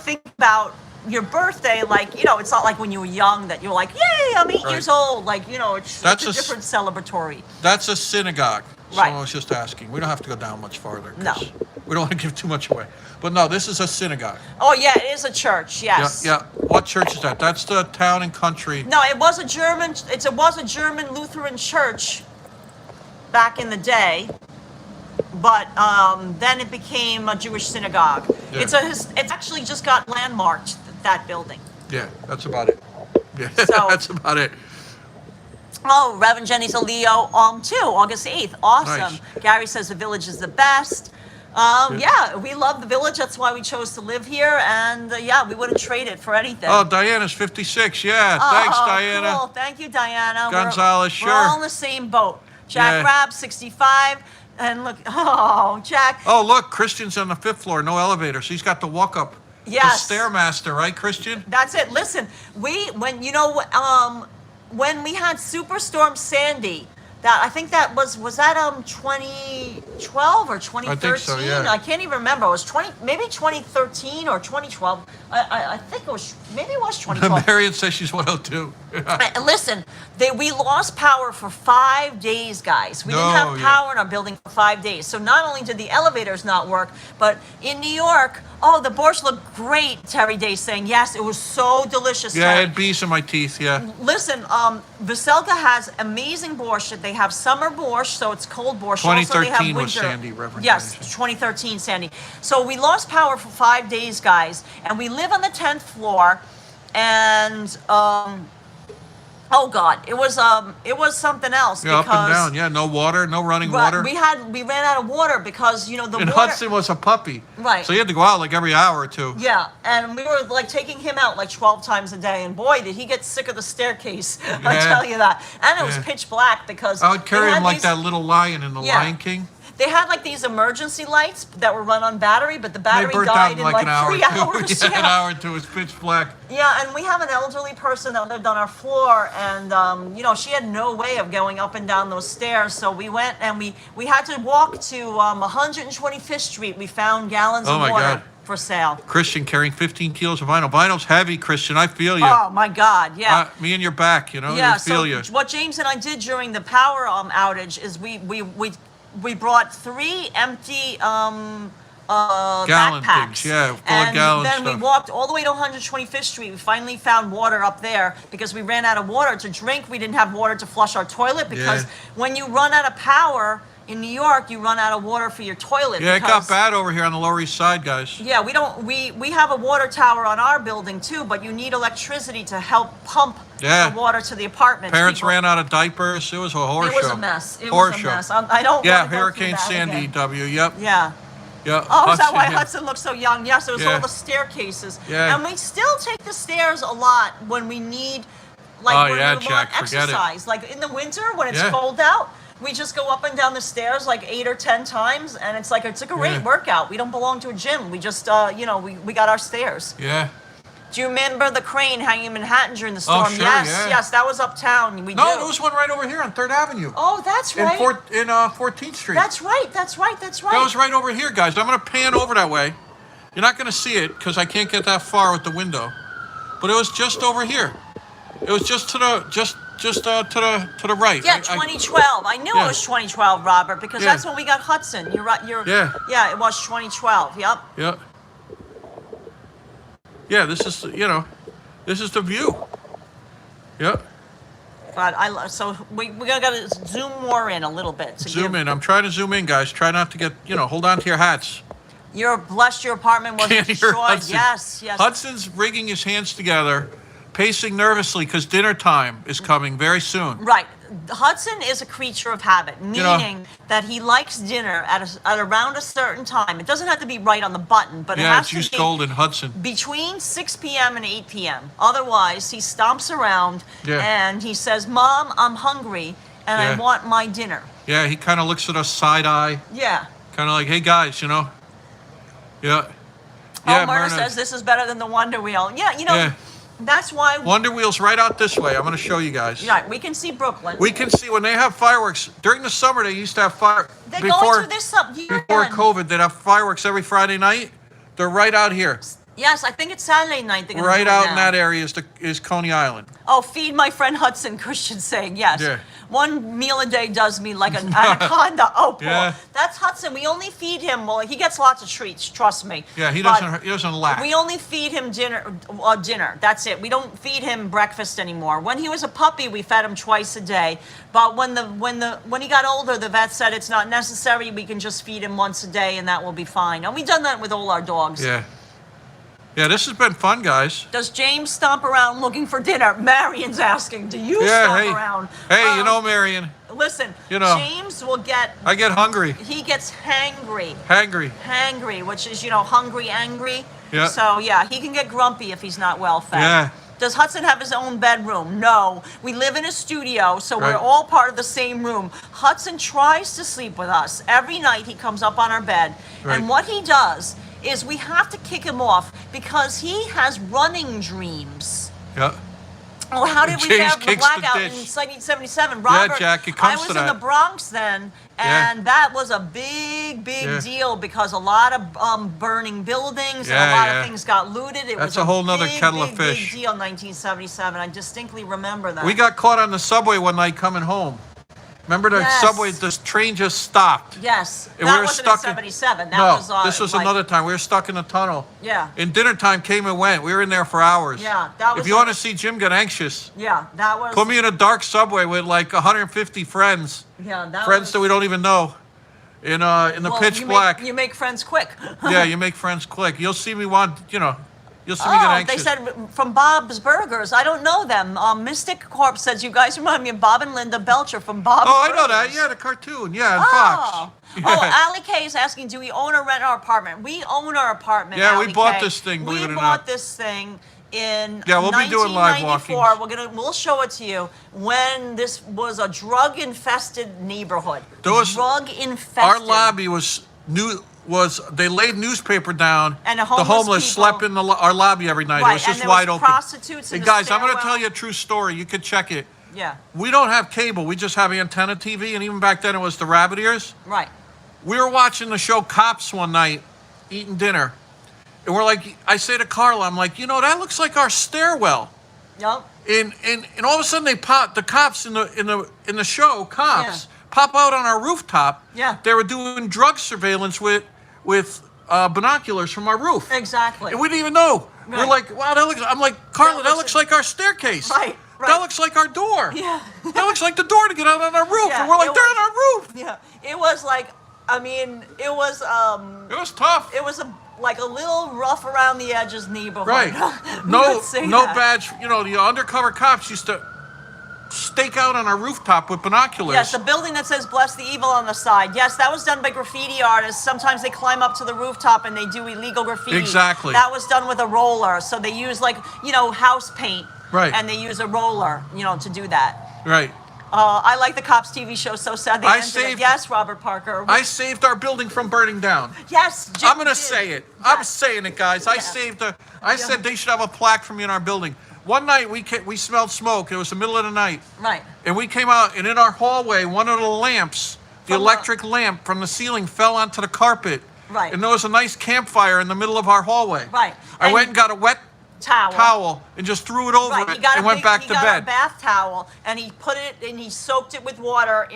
think about your birthday. Like, it's not like when you were young that you're like, yay, I'm 8 years old. Like, it's a different celebratory. That's a synagogue. Right. Someone was just asking. We don't have to go down much farther. No. We don't want to give too much away. But no, this is a synagogue. Oh, yeah, it is a church, yes. Yeah. What church is that? That's the Town and Country. No, it was a German Lutheran church back in the day, but then it became a Jewish synagogue. Yeah. It's actually just got landmarked, that building. Yeah, that's about it. Yeah, So- that's about it. Oh, Reverend Jenny's a Leo, too, August 8th. Awesome. Nice. Gary says the village is the best. Yeah, we love the village. That's why we chose to live here. And we wouldn't trade it for anything. Oh, Diana's 56. Yeah, thanks, Diana. Cool. Thank you, Diana. Gonzalez, We're all in the same boat. Jack Rabb, 65. And look, Jack. Oh, look, Christian's on the 5th floor, no elevator. So he's got to walk up Yes. the Stairmaster, right, Christian? That's it. Listen, when we had Superstorm Sandy, I think that was that 2012 or 2013? I think so, yeah. I can't even remember. It was 2013 or 2012. I think maybe it was 2012. Marion says she's 102. Listen, we lost power for 5 days, guys. We didn't have power in our building for 5 days. So not only did the elevators not work, but in New York, the borscht looked great. Terry Day saying, yes, it was so delicious. Yeah, I Terry. had bees in my teeth, yeah. Listen, Veselka has amazing borscht. They have summer borscht, so it's cold borscht. Also, they have 2013 was winter. Sandy, Reverend. Yes, Jenny. 2013 Sandy. So we lost power for 5 days, guys, and we live on the 10th floor, and oh God, it was something else. Yeah, because up and down. Yeah, no water, no running water. We ran out of water because the and water. Hudson was a puppy. Right. So you had to go out like every hour or two. Yeah, and we were like taking him out like 12 times a day, and boy, did he get sick of the staircase. I tell you that. And it was pitch black because I would carry they him had like these- that little lion in The Lion King. They had like these emergency lights that were run on battery, but the They battery burnt out died in in like like an hour 3 or two. hours. Yeah, an hour or two. It's pitch black. Yeah, and we have an elderly person that lived on our floor, and she had no way of going up and down those stairs. So we went and we had to walk to 125th Street. We found gallons of water God. for sale. Christian carrying 15 kilos of vinyl. Vinyl's heavy, Christian. I feel you. Oh my God, yeah. Me and your back, Yeah, I feel you. what James and I did during the power outage is we we brought 3 empty Gallon backpacks. things, yeah, full of and gallon then stuff. we walked all the way to 125th Street. We finally found water up there because we ran out of water to drink. We didn't have water to flush our toilet because when you run out of power in New York, you run out of water for your toilet. Yeah, it got bad over here on the Lower East Side, guys. Yeah, we have a water tower on our building too, but you need electricity to help pump the water to the apartments. Parents ran out of diapers. It was a horror show. It was a mess. It was a mess. I don't. Yeah, want to go Hurricane through that Sandy, again. W. Yep. Yeah. Yeah. Oh, is that why yeah. Hudson looks so young? Yes, it was all the staircases. Yeah. And we still take the stairs a lot when we need, like, Oh, when yeah, we Jack, want forget it. exercise. Like in the winter when it's cold out, we just go up and down the stairs like 8 or 10 times, and it's a great workout. We don't belong to a gym. We just, we got our stairs. Yeah. Do you remember the crane hanging in Manhattan during the storm? Oh, sure, yes, that was uptown. No, there was one right over here on 3rd Avenue. Oh, that's right. In 14th Street. That's right. That's right. That was right over here, guys. I'm going to pan over that way. You're not going to see it because I can't get that far with the window. But it was just over here. It was just to the to the right. Yeah, 2012. I knew it was 2012, Robert, because that's when we got Hudson. You're right. Yeah, it was 2012. Yep. Yep. Yeah, this is this is the view. Yep. But so we gotta zoom more in a little bit. Zoom in. I'm trying to zoom in, guys. Try not to get hold on to your hats. You're blessed your apartment wasn't destroyed. Hudson. Yes. Hudson's wringing his hands together, pacing nervously because dinner time is coming very soon. Right. Hudson is a creature of habit, meaning that he likes dinner at around a certain time. It doesn't have to be right on the button, but it has to be golden Hudson. Between 6 p.m. and 8 p.m. Otherwise, he stomps around and he says, "Mom, I'm hungry and I want my dinner." Yeah, he kind of looks at us side-eye. Yeah. Kind of like, "Hey, guys, Yeah. Oh, Myrna says this is better than the Wonder Wheel. Yeah, that's why... Wonder Wheel's right out this way. I'm going to show you guys. Right, we can see Brooklyn. We can see when they have fireworks. During the summer, they used to have They're going through this before COVID, they'd have fireworks every Friday night. They're right out here. Yes, I think it's Saturday night. They're right out in that area is Coney Island. Oh, feed my friend Hudson, Christian's saying, yes. Yeah. One meal a day does me like an anaconda. Oh, poor. Yeah. That's Hudson. We only feed him, well, he gets lots of treats, trust me. Yeah, he doesn't lack. We only feed him dinner. That's it. We don't feed him breakfast anymore. When he was a puppy, we fed him twice a day. But when he got older, the vet said it's not necessary. We can just feed him once a day and that will be fine. And we've done that with all our dogs. Yeah. Yeah, this has been fun, guys. Does James stomp around looking for dinner? Marion's asking, do you stomp around? Hey, Marion. Listen, James will get... I get hungry. He gets hangry. Hangry, which is, hungry, angry. Yeah. So, he can get grumpy if he's not well fed. Yeah. Does Hudson have his own bedroom? No. We live in a studio, so we're all part of the same room. Hudson tries to sleep with us. Every night he comes up on our bed. Right. And what he does is we have to kick him off because he has running dreams. Yeah. Oh, how did we have the blackout in 1977? Robert, yeah, Jack, it comes I was to that. in the Bronx then, and that was a big deal because a lot of burning buildings and a lot of things got looted. It was a whole nother kettle of fish. Big deal in 1977. I distinctly remember that. We got caught on the subway one night coming home. Remember the subway, the train just stopped. Yes, and that wasn't in 77. This was another time. We were stuck in the tunnel. Yeah. And dinner time came and went. We were in there for hours. Yeah, that was... If you want to see Jim get anxious, that was... put me in a dark subway with like 150 friends. Yeah, friends that we don't even know. In the pitch black. You make friends quick. Yeah, you make friends quick. You'll see me You'll see me get anxious. They said from Bob's Burgers. I don't know them. Mystic Corp says, you guys remind me of Bob and Linda Belcher from Bob's Burgers. I know that. Yeah, the cartoon. Yeah, and Fox. Yeah. Allie K is asking, do we own or rent our apartment? We own our apartment, Yeah, Allie we bought K. this thing, believe it or not. We bought this thing in we'll be doing live 1994. We'll show it to you when this was a drug-infested neighborhood. Drug-infested. Our lobby they laid newspaper down. And the homeless slept in our lobby every night. It was just wide open. Prostitutes in the guys, I'm stairwell. going to tell you a true story. You can check it. Yeah. We don't have cable. We just have antenna TV, and even back then it was the rabbit ears. Right. We were watching the show Cops one night, eating dinner, and we're like, I say to Carla, I'm like, that looks like our stairwell. Yep. And all of a sudden they pop the cops in the show Cops. Yeah. pop out on our rooftop. Yeah. They were doing drug surveillance with binoculars from our roof. Exactly. And we didn't even know. Right. We're like, wow, I'm like, Karla, that looks like our staircase. Right. That looks like our door. Yeah. That looks like the door to get out on our roof. Yeah, And we're like, it they're was- on our roof. Yeah. It was like, I mean, it was It was tough. It was like a little rough around the edges neighborhood. Right. We No, could say no that. badge. You know, the undercover cops used to stake out on our rooftop with binoculars. Yes, the building that says "Bless the Evil" on the side. Yes, that was done by graffiti artists. Sometimes they climb up to the rooftop and they do illegal graffiti. Exactly. That was done with a roller. So they use like, house paint. Right. And they use a roller, to do that. Right. I like the Cops TV show so sad they I ended it. saved- Yes, Robert Parker. I saved our building from burning down. Yes, Jim I'm gonna did. say it. I'm Yes. saying it, guys. I said they should have a plaque for me in our building. One night we smelled smoke. It was the middle of the night. Right. And we came out, and in our hallway, one of the lamps, the From the- electric lamp from the ceiling fell onto the carpet. Right. And there was a nice campfire in the middle of our hallway. Right. I And- went and got a wet Towel. and just threw it over Right, it and went back to he got bed. a bath towel and he put it and he soaked it with water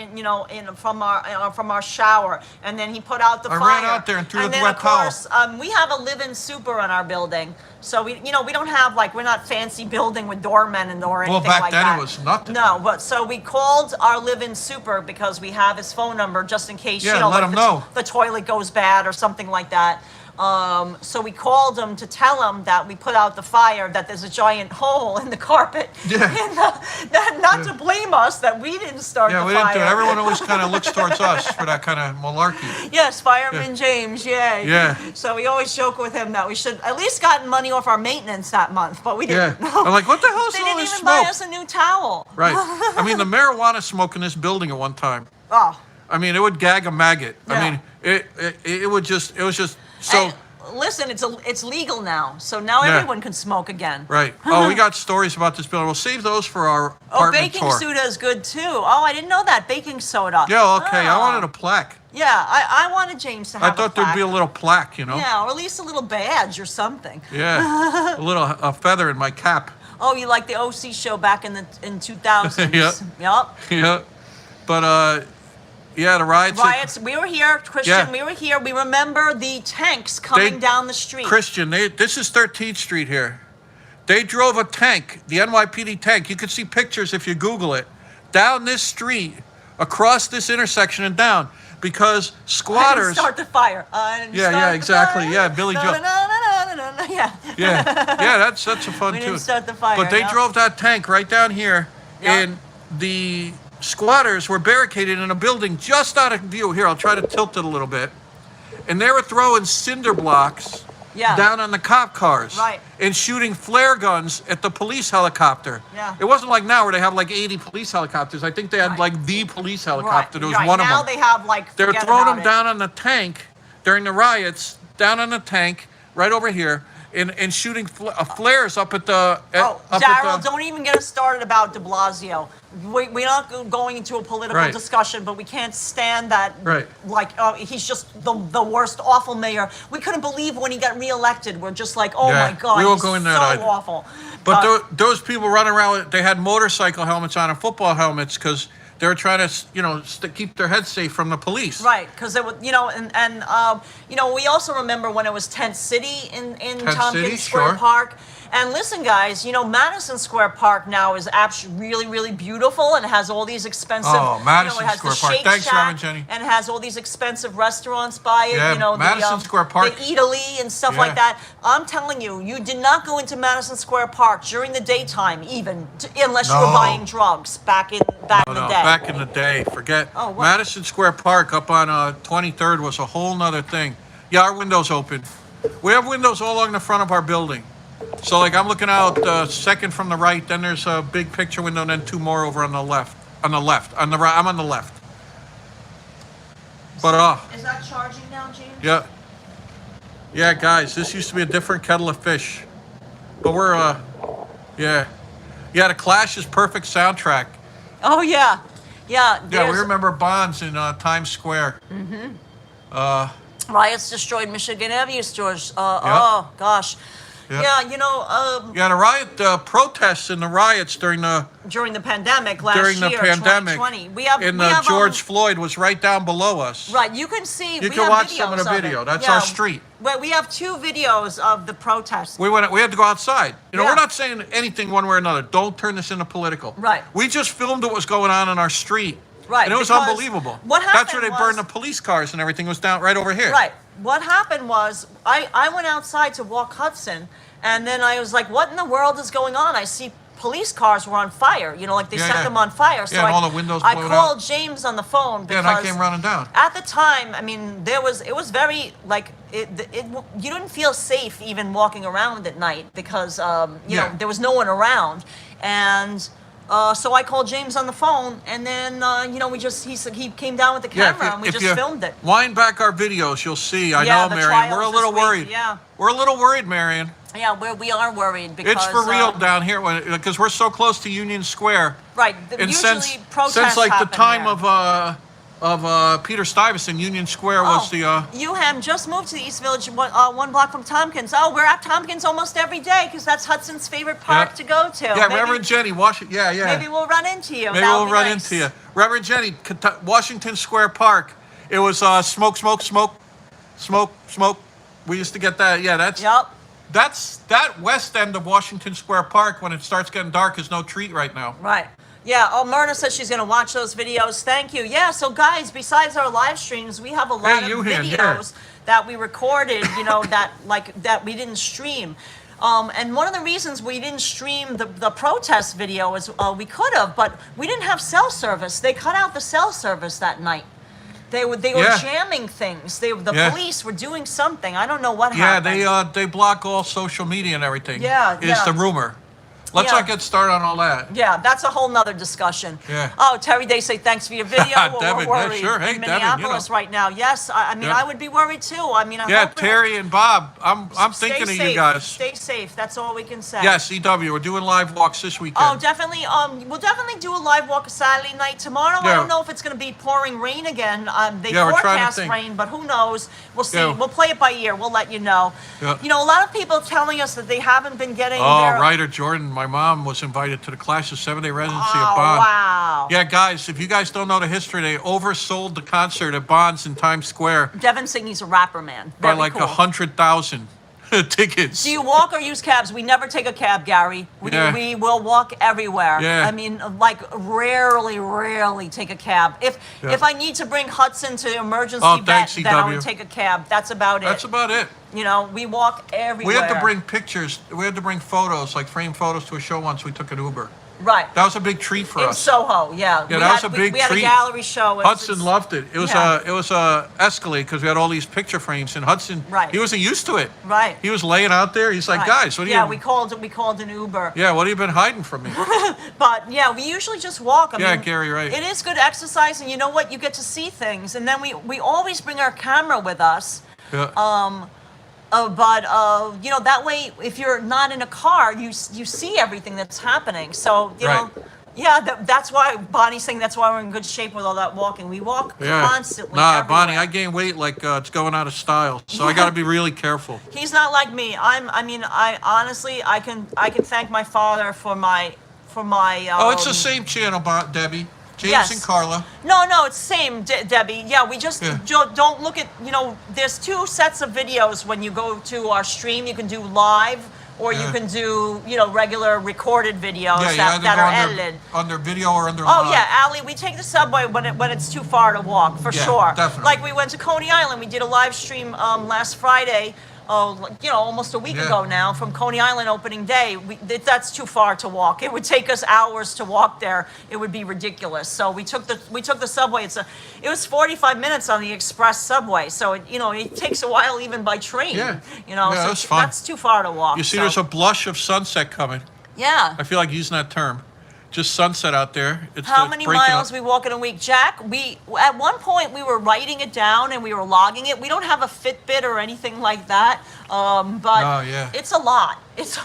from our shower, and then he put out the I fire. ran out there and threw the then, wet of course, we have a live-in super in our building, so we don't have we're not fancy building with doormen or anything back like then that. it was nothing. No, but so we called our live-in super because we have his phone number just in case Yeah, let him know. the toilet goes bad or something like that. So we called him to tell him that we put out the fire, that there's a giant hole in the carpet. Yeah. And that not to blame us that we didn't start Yeah, the we fire. didn't do it. Everyone always kind of looks towards us for that kind of malarkey. Yes, Fireman James, yay. Yeah. So we always joke with him that we should at least gotten money off our maintenance that month, but we Yeah. didn't. I'm like, what the hell is They all didn't this even buy smoke? us a new towel. Right. I mean, the marijuana smoke in this building at one time. Oh. I mean, it would gag a maggot. Yeah. I mean, it was just so. And listen, it's legal now, so now Yeah. everyone can smoke again. Right. Oh, we got stories about this building. We'll save those for our apartment Baking tour. soda is good too. Oh, I didn't know that. Baking soda. Yeah, okay. I Oh. wanted a plaque. Yeah, I wanted James to have I thought a plaque. there'd be a little plaque, you know? Yeah, or at least a little badge or something. Yeah. a feather in my cap. Oh, you like the OC show back in 2000s? Yeah. Yep. Yeah. But, yeah, the riots. Riots. We were here, Christian. Yeah. We were here. We remember the tanks coming down the street. Christian, this is 13th Street here. They drove a tank, the NYPD tank. You can see pictures if you Google it. Down this street, across this intersection and down. Because I squatters. didn't start the fire. I didn't Yeah, start yeah, the exactly. fire. Yeah, Billy Joel. Yeah. Yeah, that's a fun We tune. didn't start the fire, But they yeah. drove that tank right down here, Yeah. and the squatters were barricaded in a building just out of view. Here, I'll try to tilt it a little bit. And they were throwing cinder blocks Yeah. down on the cop cars. Right. And shooting flare guns at the police helicopter. Yeah. It wasn't like now where they have like 80 police helicopters. I think they had Right. like the police helicopter. There was right. one of Now them. they have They were forget throwing about them it. down on the tank during the riots, down on the tank, right over here, and shooting flares up at the. Oh, up Daryl, at the, don't even get us started about de Blasio. We're not going into a political Right. discussion, but we can't stand that. Right. He's just the worst, awful mayor. We couldn't believe when he got reelected. We're just like, oh Yeah, my God, we won't he's go into that so either. awful. But those people running around, they had motorcycle helmets on and football helmets because they were trying to, keep their heads safe from the police. Right, because it was, we also remember when it was Tent City in Tompkins City, Square sure. Park. And listen, guys, Madison Square Park now is actually really, really beautiful and has all these expensive. Oh, Madison it has Square the Park. Shake Thanks, Shack, Robin Jenny. And it has all these expensive restaurants by it. Yeah, Madison Square Park. The Eataly and stuff Yeah. like that. I'm telling you, you did not go into Madison Square Park during the daytime, even unless you were No. buying drugs back in the day. Back in the day, forget. Oh, what? Madison Square Park up on 23rd was a whole nother thing. Yeah, our windows open. We have windows all along the front of our building. So, like, I'm looking out second from the right, then there's a big picture window, and then two more over on the left. On the right, I'm on the left. But, Is that charging now, James? yeah. Yeah, guys, this used to be a different kettle of fish. But we're, yeah. Yeah, The Clash's perfect soundtrack. Oh, yeah. Yeah. Yeah, we there's- remember Bonds in Times Square. Riots destroyed Michigan Avenue stores. Yep. Oh, gosh. Yeah, you know, Yeah, the protests and the riots during the pandemic last during the year, pandemic, 2020. We have George Floyd was right down below us. Right, you can see. You can watch some of the video. That's our street. Well, we have 2 videos of the protests. We had to go outside. You know, Yeah. we're not saying anything one way or another. Don't turn this into political. Right. We just filmed what was going on in our street. Right. And it was because unbelievable. What happened That's where they burned the police cars and everything was down right over here. Right. What happened was I went outside to walk Hudson, and then I was like, what in the world is going on? I see police cars were on fire. You know, like they set them on fire. So and all the windows I blown called out. James on the phone because and I came running down. At the time, I mean, it was very like you didn't feel safe even walking around at night because you know there was no one around, and so I called James on the phone, and then you know he came down with the camera and we just filmed it. Wind back our videos, you'll see. I know, Marion. We're a little worried. Yeah. We're a little worried, Marion. Yeah, we are worried because it's for real down here because we're so close to Union Square. Right. And usually protests since like the time there. of Peter Stuyvesant, Union Square was the. UHAM just moved to the East Village, 1 block from Tompkins. Oh, we're at Tompkins almost every day because that's Hudson's favorite park to go to. Yeah, Reverend Jenny, Yeah. Maybe we'll run into you. Maybe we'll run into you, Reverend Jenny, Washington Square Park. It was smoke, smoke, smoke, smoke, smoke. We used to get that. Yeah, that's. Yep. That's that west end of Washington Square Park when it starts getting dark is no treat right now. Right. Yeah. Oh, Myrna says she's going to watch those videos. Thank you. Yeah. So, guys, besides our live streams, we have a lot of videos that we recorded. You know that we didn't stream. And one of the reasons we didn't stream the protest video is we could have, but we didn't have cell service. They cut out the cell service that night. They were jamming things. The police were doing something. I don't know what happened. Yeah, they block all social media and everything. Yeah, is the rumor. Let's not get started on all that. Yeah, that's a whole nother discussion. Yeah. Oh, Terry Day say thanks for your video. Devin, we're worried sure. Hey, in Minneapolis right now. Yes, I mean I would be worried too. I mean, Terry and Bob, I'm thinking of you guys. Stay safe. That's all we can say. Yes, EW, we're doing live walks this weekend. Oh, definitely. We'll definitely do a live walk Saturday night. Tomorrow, I don't know if it's going to be pouring rain again. They forecast rain, but who knows? We'll see. Yeah. We'll play it by ear. We'll let you know. Yeah. You know, a lot of people telling us that they haven't been getting. Ryder Jordan, my mom was invited to the Clash of 7-Day residency at Bond. Wow. Yeah, guys, if you guys don't know the history, they oversold the concert at Bonds in Times Square. Devin saying he's a rapper, man. By like 100,000 tickets. Do you walk or use cabs? We never take a cab, Gary. We will walk everywhere. Yeah. I mean, like rarely take a cab. If I need to bring Hudson to the emergency vet, then I would take a cab. That's about it. That's about it. You know, we walk everywhere. We had to bring pictures. We had to bring photos, like framed photos to a show once. We took an Uber. Right. That was a big treat for us. In Soho, yeah. Yeah, that was a big treat. We had a gallery show. Hudson loved it. It was Escalade because we had all these picture frames, and Hudson, he wasn't used to it. Right. He was laying out there. He's like, guys, what are you? Yeah, we called an Uber. Yeah, what have you been hiding from me? But yeah, we usually just walk. I mean, Gary, right. It is good exercise, and you know what? You get to see things, and then we always bring our camera with us. Yeah. But you know, that way, if you're not in a car, you see everything that's happening. So you know, that's why Bonnie's saying that's why we're in good shape with all that walking. We walk constantly. Nah, everywhere. Bonnie, I gain weight like it's going out of style, so I got to be really careful. He's not like me. I honestly, I can thank my father for my. It's the same channel, Debbie. James and Karla. No, it's the same, Debbie. Yeah, we just don't look at, you know, there's 2 sets of videos when you go to our stream. You can do live or you can do, you know, regular recorded videos that are edited. Under video or under live. Oh, yeah, Allie, we take the subway when it's too far to walk, for sure. Definitely. Like we went to Coney Island. We did a live stream last Friday. You know, almost a week ago now, from Coney Island opening day. That's too far to walk. It would take us hours to walk there. It would be ridiculous. So we took the subway. It was 45 minutes on the express subway. So it takes a while even by train. Yeah. You know, so that's fun. That's too far to walk. You see, there's a blush of sunset coming. Yeah. I feel like using that term. Just sunset out there. How many miles we walk in a week, Jack? At one point we were writing it down and we were logging it. We don't have a Fitbit or anything like that, but it's a lot. It's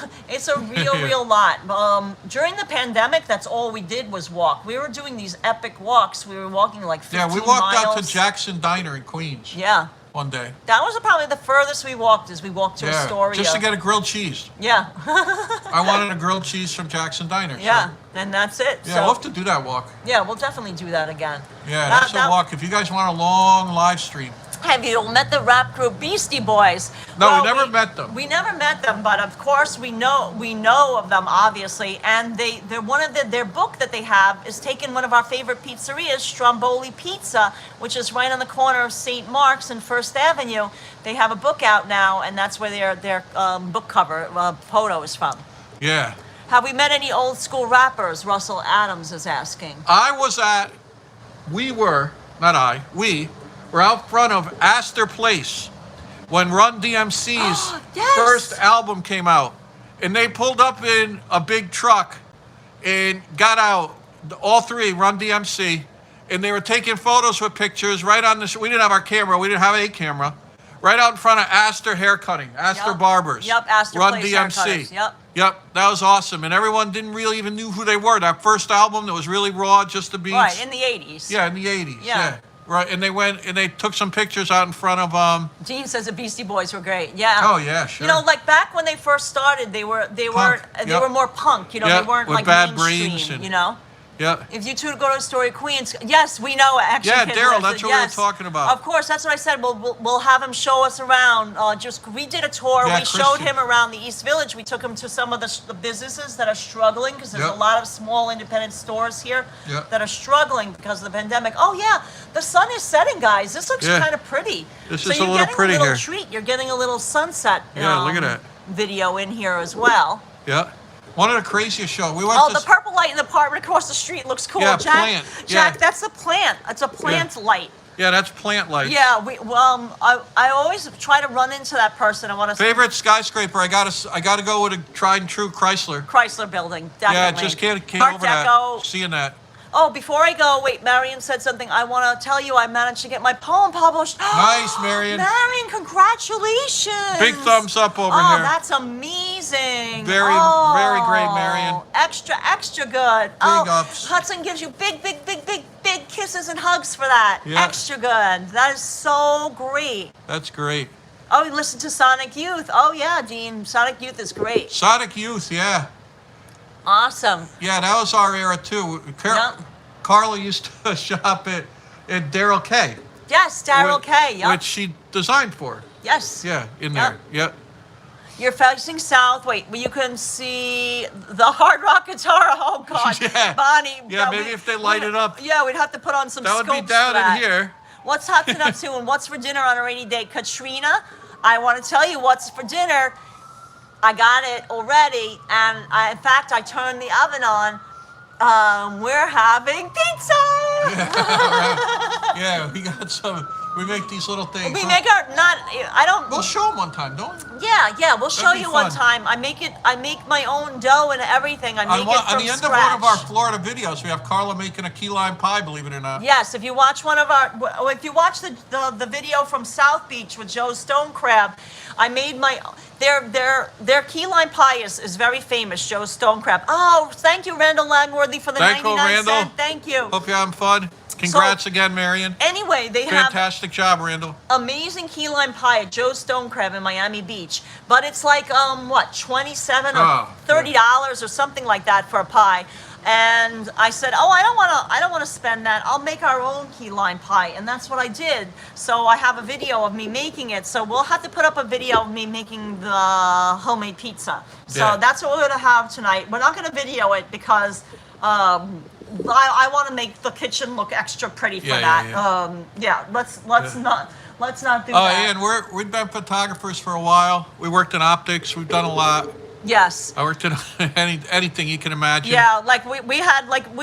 a real lot. During the pandemic, that's all we did was walk. We were doing these epic walks. We were walking like 15 miles. Yeah, we walked out to Jackson Diner in Queens. Yeah. one day. That was probably the furthest we walked. Is we walked to Astoria just to get a grilled cheese. Yeah. I wanted a grilled cheese from Jackson Diner. Yeah, So. and that's it. Yeah, so, we'll have to do that walk. Yeah, we'll definitely do that again. Yeah, that's a walk. If you guys want a long live stream. Have you met the rap group Beastie Boys? No, well, we never met them. We never met them, but of course we know of them, obviously. And they're one of their book that they have is taken one of our favorite pizzerias, Stromboli Pizza, which is right on the corner of St. Mark's and First Avenue. They have a book out now, and that's where their book cover photo is from. Yeah. Have we met any old school rappers? Russell Adams is asking. We were out front of Astor Place when Run DMC's Yes. first album came out. And they pulled up in a big truck and got out, all three, Run DMC, and they were taking photos with pictures right on the... We didn't have our camera. We didn't have a camera. Right out in front of Astor Haircutting, Astor Barbers. Yep, Astor Run Place DMC. Haircutters. Yep. Yep, that was awesome. And everyone didn't really even knew who they were. That first album that was really raw, just the beats. Right, in the 80s. Yeah, in the 80s. Yeah. Right, and they went and they took some pictures out in front of Gene says the Beastie Boys were great. Yeah. Oh yeah, sure. You know, like back when they first started, they were more punk. You know, Yep, they weren't with like Bad mainstream. Brains and- You know. Yeah. If you two go to Astoria, Queens, yes, we know Action Yeah, Kid Daryl, lives that's it, what we were yes. talking about. Of course, that's what I said. We'll have him show us around. We did a tour. Yeah, we showed Christian. him around the East Village. We took him to some of the businesses that are struggling because there's Yep. a lot of small independent stores here Yep. that are struggling because of the pandemic. Oh yeah, the sun is setting, guys. This looks Yeah. kind of pretty. This so is a you're little getting pretty a little here. treat. You're getting a little sunset. Yeah, look at that. Video in here as well. Yeah. One of the craziest shows. We went Oh, to the purple light in the apartment across the street looks cool. Yeah, Jack, plant. Jack, Yeah. that's a plant. It's a plant light. Yeah, that's plant light. Yeah, I always try to run into that person. I want to Favorite skyscraper? I gotta go with a tried and true Chrysler. Chrysler Building. Yeah, Definitely. just can't Art over that. Deco. Seeing that. Oh, before I go, wait, Marion said something. I want to tell you I managed to get my poem published. Nice, Marion. Marion, congratulations. Big thumbs up over Oh, here. that's amazing. Very, very great, Marion. Extra good. Big ups. Hudson gives you big kisses and hugs for that. Yeah. Extra good. That is so great. That's great. Oh, you listen to Sonic Youth. Oh, yeah, Dean. Sonic Youth is great. Sonic Youth, yeah. Awesome. Yeah, that was our era too. Yep. Carla used to shop at Daryl K. Yes, Daryl K. Yep. Which she designed for. Yes. Yeah, in there. Yep. You're facing south. Wait, well, you can see the Hard Rock guitar. Oh, God. Yeah. Bonnie. Yeah, maybe if they light it up. Yeah, we'd have to put on some That would scopes be down for that. in here. What's Hudson up to and what's for dinner on a rainy day? Katrina, I want to tell you what's for dinner. I got it already, and in fact, I turned the oven on. We're having pizza. Yeah, we got some. We make these little things. We huh? make our I don't. We'll show them one time, don't we? Yeah, we'll show That'd be you one fun. time. I make my own dough and everything. I make it from On the end scratch. of one of our Florida videos, we have Carla making a key lime pie. Believe it or not. Yes, if you watch if you watch the video from South Beach with Joe Stone Crab, I made their key lime pie is very famous. Joe Stone Crab. Oh, thank you, Randall Langworthy, for the Thank you, 99 Randall. cent. Thank you. Hope you're having fun. Congrats again, Marion. Anyway, they have Fantastic job, Randall. amazing key lime pie at Joe Stone Crab in Miami Beach, but it's like $27 or $30 or something like that for a pie. And I said, oh, I don't want to spend that. I'll make our own key lime pie, and that's what I did. So I have a video of me making it. So we'll have to put up a video of me making the homemade pizza. So Yeah. that's what we're gonna have tonight. We're not gonna video it because I want to make the kitchen look extra pretty for that. Let's not do that. And we've been photographers for a while. We worked in optics. We've done a lot. Yes. I worked in anything you can imagine. Yeah, like we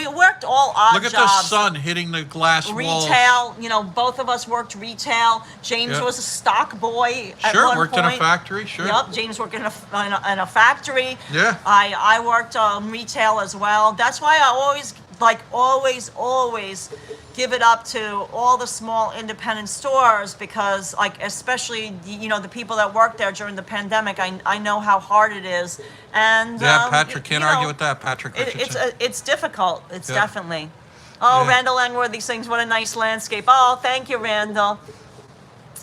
worked all odd Look at jobs. the sun hitting the glass walls. Retail, both of us worked retail. James Yep. was a stock boy at Sure, one worked point. in a factory. Sure. Yep, James worked in a factory. Yeah. I worked retail as well. That's why I always give it up to all the small independent stores because especially the people that work there during the pandemic, I know how hard it is. And Yeah, Patrick can't argue with that. Patrick it's Richardson. it's difficult. It's Yeah. definitely. Oh, Yeah. Randall Langworthy sings, "What a nice landscape." Oh, thank you, Randall.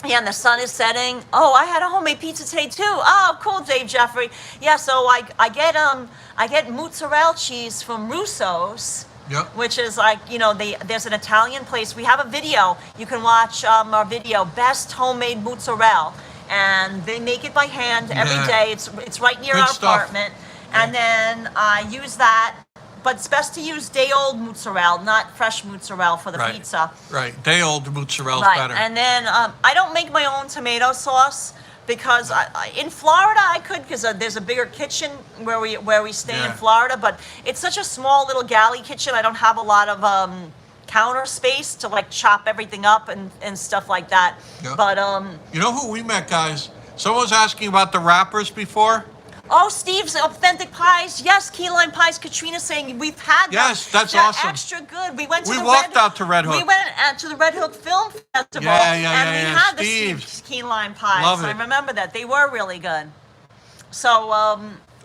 Yeah, and the sun is setting. Oh, I had a homemade pizza today too. Oh, cool, Dave Jeffrey. Yeah, so I get mozzarella cheese from Russo's. Yep. Which is like, there's an Italian place. We have a video. You can watch our video, Best Homemade Mozzarella. And they make it by hand every day. It's right near Good our stuff. apartment. And then I use that. But it's best to use day-old mozzarella, not fresh mozzarella for the pizza. Right, day-old mozzarella is better. And then I don't make my own tomato sauce because in Florida I could, because there's a bigger kitchen where we stay in Florida, but it's such a small little galley kitchen. I don't have a lot of counter space to like chop everything up and stuff like that. Yep. But you know who we met, guys? Someone was asking about the wrappers before. oh, Steve's Authentic Pies. Yes, key lime pies. Katrina's saying we've had them. Yes, that's They're awesome. extra good. We went to We the walked out to Red Hook. We went to the Red Hook Film Festival. Yeah, and we had Steve's. the Steve's key lime pies. Love it. I remember that. They were really good. So,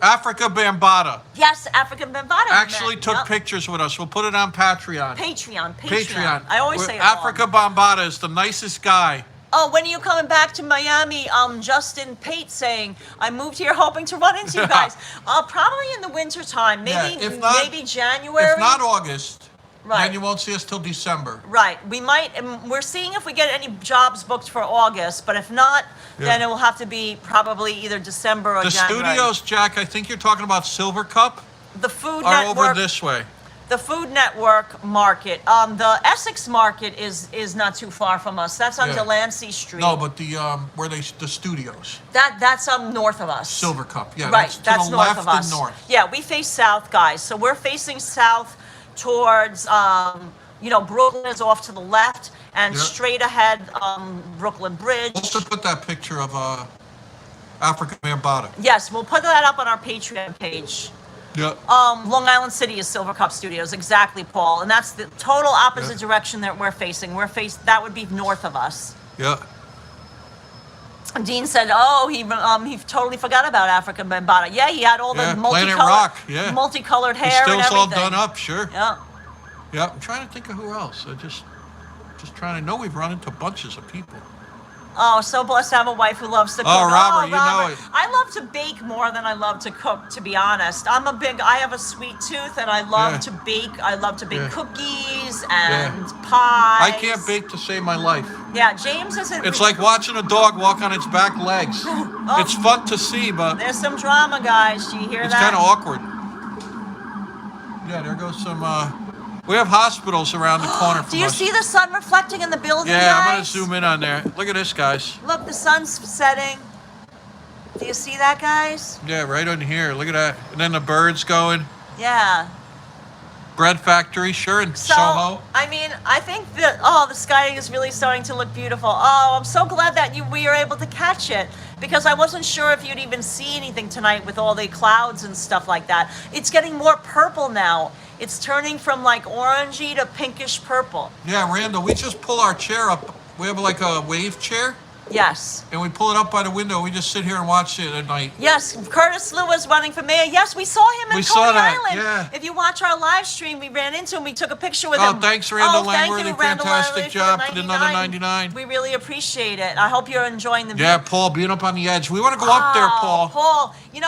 Africa Bambaataa yes, African Bambaataa. actually took pictures with us. We'll put it on Patreon. Patreon. I always say it Africa wrong. Bambaataa is the nicest guy. Oh, when are you coming back to Miami? Justin Pate saying, I moved here hoping to run into you guys. Probably in the winter time. Maybe if not, maybe January. If not August, Right. then you won't see us till December. Right. We might, we're seeing if we get any jobs booked for August, but if not, then it will have to be probably either December or The January. studios, Jack, I think you're talking about Silver Cup, The Food are Network. over this way. The Food Network market. The Essex market is not too far from us. That's on Delancey Street. No, but the the studios. That's north of us. Silver Cup, yeah. Right, That's to the north left of us. and north. Yeah, we face south, guys. So we're facing south towards, Brooklyn is off to the left, and straight ahead, Brooklyn Bridge. Also put that picture of Africa Bambaataa. Yes, we'll put that up on our Patreon page. Yeah. Long Island City is Silver Cup Studios, exactly, Paul, and that's the total opposite direction that we're facing. That would be north of us. Yeah. Dean said, "Oh, he totally forgot about African Bambaataa. Yeah, he had all the Planet Rock, multicolored His hair and still's everything. all done up, sure. Yeah. Yeah, I'm trying to think of who else. Just trying to know we've run into bunches of people. Oh, so blessed to have a wife who loves to cook. Oh, Robert, you know it. I love to bake more than I love to cook, to be honest. I have a sweet tooth, and I love to bake. I love to bake cookies and pies. I can't bake to save my life. Yeah, James isn't. It's like watching a dog walk on its back legs. It's fun to see, but There's some drama, guys. Do you hear it's that? kind of awkward. Yeah, there goes some. We have hospitals around the corner from Do you us. see the sun reflecting in the building, Yeah, I'm guys? gonna zoom in on there. Look at this, guys. Look, the sun's setting. Do you see that, guys? Yeah, right on here. Look at that. And then the birds going. Yeah. Bread factory, sure, in Soho. I mean, I think that, the sky is really starting to look beautiful. Oh, I'm so glad that we were able to catch it, because I wasn't sure if you'd even see anything tonight with all the clouds and stuff like that. It's getting more purple now. It's turning from like orangey to pinkish purple. Yeah, Randall, we just pull our chair up. We have like a wave chair. Yes. And we pull it up by the window. We just sit here and watch it at night. Yes, Curtis Lewis running for mayor. Yes, we saw him in Coney Island. Yeah. If you watch our live stream, we ran into him. We took a picture with him. Oh, thanks, Randall Thank you, Langworthy. Randall Fantastic Langworthy, job for for another 99. We really appreciate it. I hope you're enjoying the Yeah, video. Paul, being up on the edge. We want to go up there, Paul. Paul, we they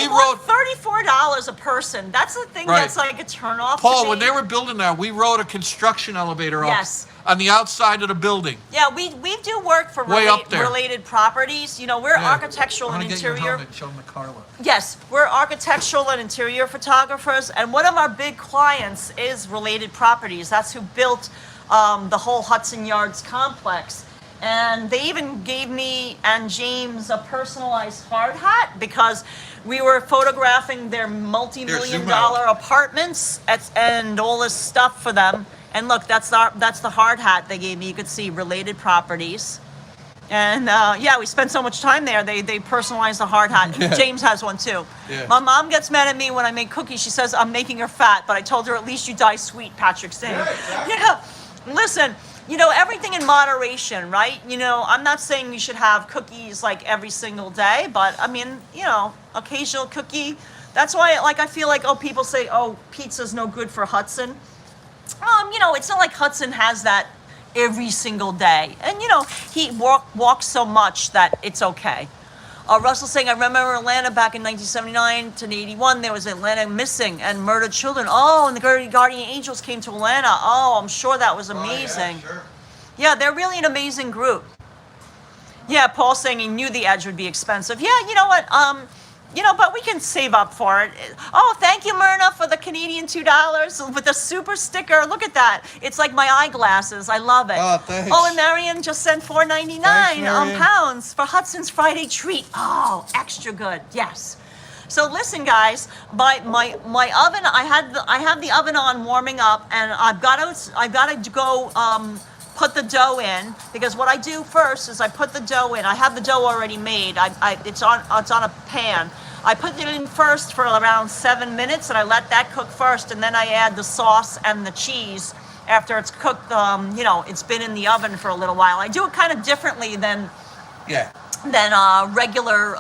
want $34 a person. That's the thing that's like a turnoff. Paul, to when me. they were building that, we rode a construction elevator up Yes. on the outside of the building. Yeah, we do work for Way up there. related properties. We're architectural I'm and gonna get your interior. helmet, show them the Karla. Yes, we're architectural and interior photographers, and one of our big clients is Related Properties. That's who built the whole Hudson Yards complex. And they even gave me and James a personalized hard hat because we were photographing their multi-million dollar apartments and all this stuff for them. And look, that's the hard hat they gave me. You could see Related Properties. And we spent so much time there. They personalized the hard hat. Yeah. James has one too. Yeah. My mom gets mad at me when I make cookies. She says I'm making her fat, but I told her at least you die sweet, Patrick's saying. Yeah. Listen, everything in moderation, right? I'm not saying we should have cookies like every single day, but I mean, occasional cookie. That's why, I feel like, people say, pizza's no good for Hudson. It's not like Hudson has that every single day. And, you know, he walks so much that it's okay. Russell saying, I remember Atlanta back in 1979 to 81, there was Atlanta missing and murdered children. Oh, and the Guardian Angels came to Atlanta. Oh, I'm sure that was amazing. Yeah, sure. Yeah, they're really an amazing group. Yeah, Paul saying he knew the Edge would be expensive. Yeah, you know what? You know, but we can save up for it. Oh, thank you, Myrna, for the Canadian $2 with the super sticker. Look at that. It's like my eyeglasses. I love it. Oh, thanks. Oh, and Marion just sent $4.99 Marion. pounds for Hudson's Friday treat. Oh, extra good. Yes. So listen, guys, my oven. I have the oven on warming up, and I've got to go. Put the dough in, because what I do first is I put the dough in. I have the dough already made. It's on a pan. I put it in first for around 7 minutes, and I let that cook first, and then I add the sauce and the cheese after it's cooked. You know, it's been in the oven for a little while. I do it kind of differently than regular.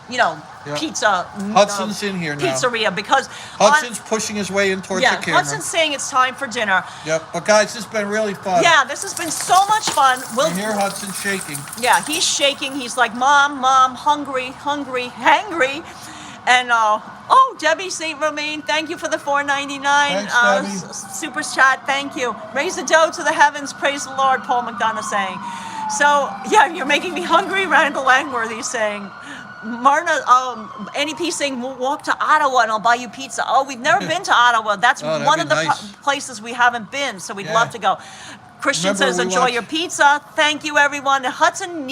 You know, pizza. Hudson's in here now. Pizzeria, because Hudson's pushing his way in towards the camera. Hudson's saying it's time for dinner. Yep, but guys, this has been really fun. Yeah, this has been so much fun. You hear Hudson shaking. Yeah, he's shaking. He's like, Mom, hungry. And oh, Debbie St. Romaine, thank you for the $4.99 Thanks, super chat. Thank you. Raise the dough to the heavens. Praise the Lord. Paul McDonough saying. So yeah, you're making me hungry. Randall Langworthy saying. Marna, NEP saying, we'll walk to Ottawa and I'll buy you pizza. Oh, we've never been to Ottawa. That's one of the places we haven't been, so we'd love to go. Christian says, enjoy your pizza. Thank you, everyone. Hudson,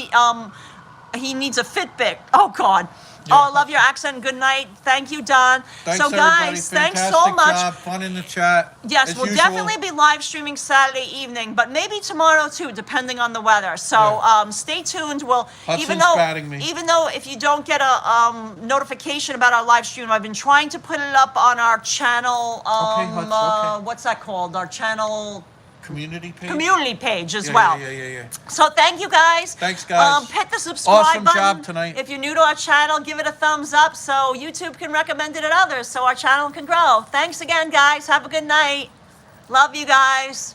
he needs a Fitbit. Oh, God. Yeah. Oh, I love your accent. Good night. Thank you, Don. Thanks, so, guys, thanks so much. Job. Fun in the chat. Yes, we'll definitely be live streaming Saturday evening, but maybe tomorrow too, depending on the weather. So stay tuned. Even though if you don't get a notification about our live stream, I've been trying to put it up on our channel. What's that called? Our channel. Community page as well. Yeah. So thank you, guys. Thanks, guys. Hit the subscribe button. Awesome job tonight. If you're new to our channel, give it a thumbs up so YouTube can recommend it to others so our channel can grow. Thanks again, guys. Have a good night. Love you guys.